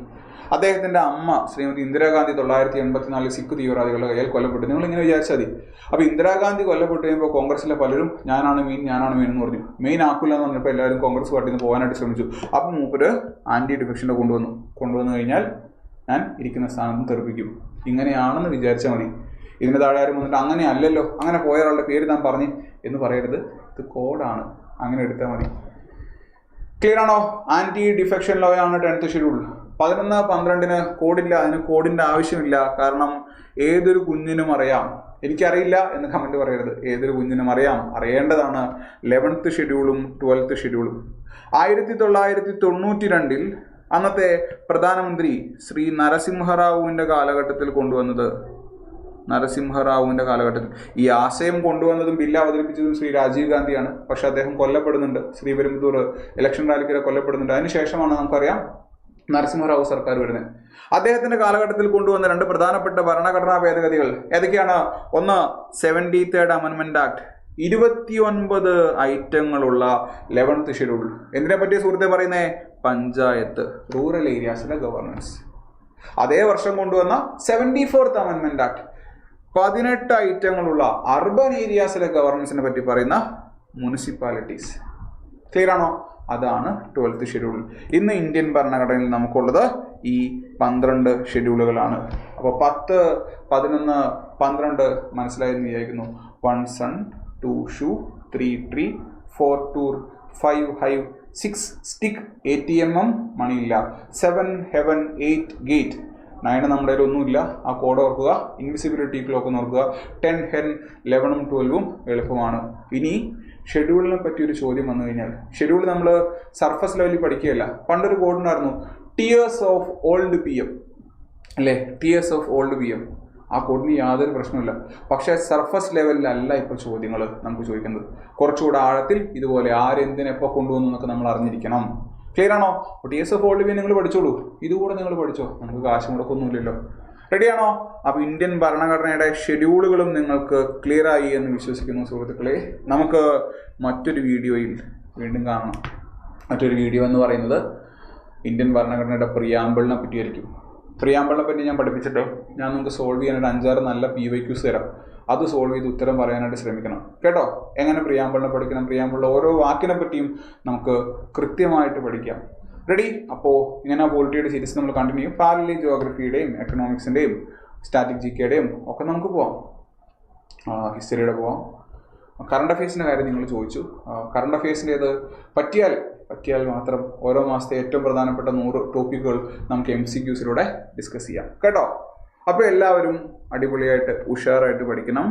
അദ്ദേഹത്തിൻ്റെ അമ്മ ശ്രീമതി ഇന്ദിരാഗാന്ധി 1984 സിഖ് തീവ്രവാദികളുടെ കയ്യിൽ കൊല്ലപ്പെട്ടു. നിങ്ങളിങ്ങനെ വിചാരിച്ചാൽ മതി. അപ്പോൾ ഇന്ദിരാഗാന്ധി കൊല്ലപ്പെട്ട് കഴിയുമ്പോൾ കോൺഗ്രസിലെ പലരും ഞാനാണ് മെയിൻ എന്ന് പറഞ്ഞു. മെയിൻ ആക്കില്ല എന്ന് പറഞ്ഞപ്പോൾ എല്ലാവരും കോൺഗ്രസ് പാർട്ടിയിൽ നിന്ന് പോകാനായിട്ട് ശ്രമിച്ചു. അപ്പം മൂപ്പര് ആൻറ്റി ഡിഫെക്ഷനെ കൊണ്ടുവന്നു കഴിഞ്ഞാൽ ഞാൻ ഇരിക്കുന്ന സ്ഥാനത്ത് തെറിപ്പിക്കും. ഇങ്ങനെയാണെന്ന് വിചാരിച്ചാൽ മതി. ഇതിൻ്റെ താഴെ ആരും വന്നിട്ട് അങ്ങനെ അല്ലല്ലോ, അങ്ങനെ പോയ ഒരാളുടെ പേര് താൻ പറഞ്ഞു എന്ന് പറയരുത്. ഇത് കോഡാണ്, അങ്ങനെ എടുത്താൽ മതി. ക്ലിയർ ആണോ? ആൻറ്റി ഡിഫെക്ഷൻ ലോ ആണ് 10th ഷെഡ്യൂൾ. 11-12 കോഡില്ല. അതിന് കോഡിൻ്റെ ആവശ്യമില്ല. കാരണം ഏതൊരു കുഞ്ഞിനും അറിയാം. എനിക്കറിയില്ല എന്ന് കമൻറ്റ് പറയരുത്. ഏതൊരു കുഞ്ഞിനും അറിയേണ്ടതാണ് 11th ഷെഡ്യൂളും 12th ഷെഡ്യൂളും. 1992 അന്നത്തെ പ്രധാനമന്ത്രി ശ്രീ നരസിംഹറാവുവിൻ്റെ കാലഘട്ടത്തിൽ കൊണ്ടുവന്നത്. ഈ ആശയം കൊണ്ടുവന്നതും ബില്ല് അവതരിപ്പിച്ചതും ശ്രീ രാജീവ് ഗാന്ധിയാണ്. പക്ഷെ അദ്ദേഹം കൊല്ലപ്പെടുന്നുണ്ട്. ശ്രീപെരുമ്പത്തൂർ ഇലക്ഷൻ റാലിക്കിടെ കൊല്ലപ്പെടുന്നുണ്ട്. അതിനുശേഷമാണ് നമുക്കറിയാം നരസിംഹറാവു സർക്കാർ വരുന്നത്. അദ്ദേഹത്തിന്റെ കാലഘട്ടത്തിൽ കൊണ്ടുവന്ന 2 പ്രധാനപ്പെട്ട ഭരണഘടനാ ഭേദഗതികൾ ഏതൊക്കെയാണ്? ഒന്ന് 73rd അമെൻമെന്റ് ആക്ട്, 29 ഐറ്റങ്ങളുള്ള 11th ഷെഡ്യൂൾ. എന്തിനെ പറ്റിയ സുഹൃത്തെ പറയുന്നേ? പഞ്ചായത്ത്, റൂറൽ ഏരിയാസിലെ ഗവർണൻസ്. അതേ വർഷം കൊണ്ടുവന്ന 74th അമെൻമെന്റ് ആക്ട്, 18 ഐറ്റങ്ങളുള്ള അർബൻ ഏരിയാസിലെ ഗവർണൻസിനെ പറ്റി പറയുന്ന മുനിസിപ്പാലിറ്റീസ്. ക്ലിയർ ആണോ? അതാണ് 12th ഷെഡ്യൂൾ. ഇന്ന് ഇന്ത്യൻ ഭരണഘടനയിൽ നമുക്കുള്ളത് ഈ 12 ഷെഡ്യൂളുകളാണ്. അപ്പോൾ 10, 11, 12 മനസ്സിലായെന്ന് വിചാരിക്കുന്നു. 1 sun, 2 shoe, 3 tree, 4 tour, 5 hive, 6 stick, ATM മണിയില്ല, 7 heaven, 8 gate, 9 നമ്മുടെ കയ്യിൽ ഒന്നുമില്ല. ആ കോഡ് ഓർക്കുക. ഇൻവിസിബിലിറ്റി ക്ലോക്ക് ഓർക്കുക. 10 hen, 11, 12 എളുപ്പമാണ്. ഇനി ഷെഡ്യൂളിനെ പറ്റി ഒരു ചോദ്യം വന്നു കഴിഞ്ഞാൽ, ഷെഡ്യൂൾ നമ്മൾ സർഫസ് ലെവലിൽ പഠിക്കുകയല്ല. പണ്ടൊരു കോഡുണ്ടായിരുന്നു, ടിയേഴ്സ് ഓഫ് ഓൾഡ് PM അല്ലേ? Tears of old PM. ആ കോഡിന് യാതൊരു പ്രശ്നമില്ല. പക്ഷേ സർഫസ് ലെവലിലല്ല ഇപ്പോൾ ചോദ്യങ്ങൾ നമുക്ക് ചോദിക്കുന്നത്. കുറച്ചുകൂടെ ആഴത്തിൽ ഇതുപോലെ ആരെന്തിനെപ്പോൾ കൊണ്ടുവന്നു എന്നൊക്കെ നമ്മൾ അറിഞ്ഞിരിക്കണം. ക്ലിയർ ആണോ? ടിയേഴ്സ് ഓഫ് ഓൾഡ് PM നിങ്ങൾ പഠിച്ചോളൂ. ഇതുകൂടെ നിങ്ങൾ പഠിച്ചോ, നമുക്ക് കാശ് മുടക്കൊന്നുമില്ലല്ലോ. റെഡിയാണോ? അപ്പോൾ ഇന്ത്യൻ ഭരണഘടനയുടെ ഷെഡ്യൂളുകളും നിങ്ങൾക്ക് ക്ലിയർ ആയി എന്ന് വിശ്വസിക്കുന്നു സുഹൃത്തുക്കളെ. നമുക്ക് മറ്റൊരു വീഡിയോയിൽ വീണ്ടും കാണണം. മറ്റൊരു വീഡിയോ എന്ന് പറയുന്നത് ഇന്ത്യൻ ഭരണഘടനയുടെ പ്രിയാമ്പിളിനെ പറ്റിയായിരിക്കും. പ്രിയാമ്പിളിനെ പറ്റി ഞാൻ പഠിപ്പിച്ചിട്ട് ഞാൻ നിങ്ങൾക്ക് സോൾവ് ചെയ്യാനായിട്ട് 5-6 നല്ല PYQs തരാം. അത് സോൾവ് ചെയ്ത് ഉത്തരം പറയാനായിട്ട് ശ്രമിക്കണം കേട്ടോ. എങ്ങനെ പ്രിയാമ്പിളിനെ പഠിക്കണം, പ്രിയാമ്പിളിലെ ഓരോ വാക്കിനെ പറ്റിയും നമുക്ക് കൃത്യമായിട്ട് പഠിക്കാം. റെഡി? അപ്പോൾ ഇങ്ങനെ പോളിറ്റിയുടെ സീരീസ് നമ്മൾ കണ്ടിന്യൂ ചെയ്യും. പാരലി ജിയോഗ്രഫിയുടെയും എക്കണോമിക്സിൻ്റെയും സ്റ്റാറ്റിക് GKയുടെയും ഒക്കെ നമുക്ക് പോവാം. ഹിസ്റ്ററിയുടെ പോവാം. കറണ്ട് അഫയേഴ്സിൻ്റെ കാര്യം നിങ്ങൾ ചോദിച്ചു. കറണ്ട് അഫയേഴ്സിൻ്റെ അത് പറ്റിയാൽ മാത്രം ഓരോ മാസത്തെ ഏറ്റവും പ്രധാനപ്പെട്ട 100 ടോപ്പിക്കുകൾ നമുക്ക് MCQസിലൂടെ ഡിസ്കസ് ചെയ്യാം കേട്ടോ. അപ്പോൾ എല്ലാവരും അടിപൊളിയായിട്ട് ഉഷാറായിട്ട് പഠിക്കണം.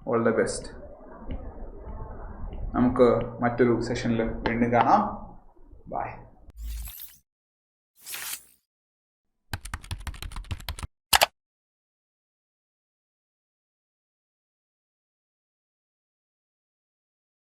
All the best. നമുക്ക് മറ്റൊരു സെഷനിൽ വീണ്ടും കാണാം. ബൈ.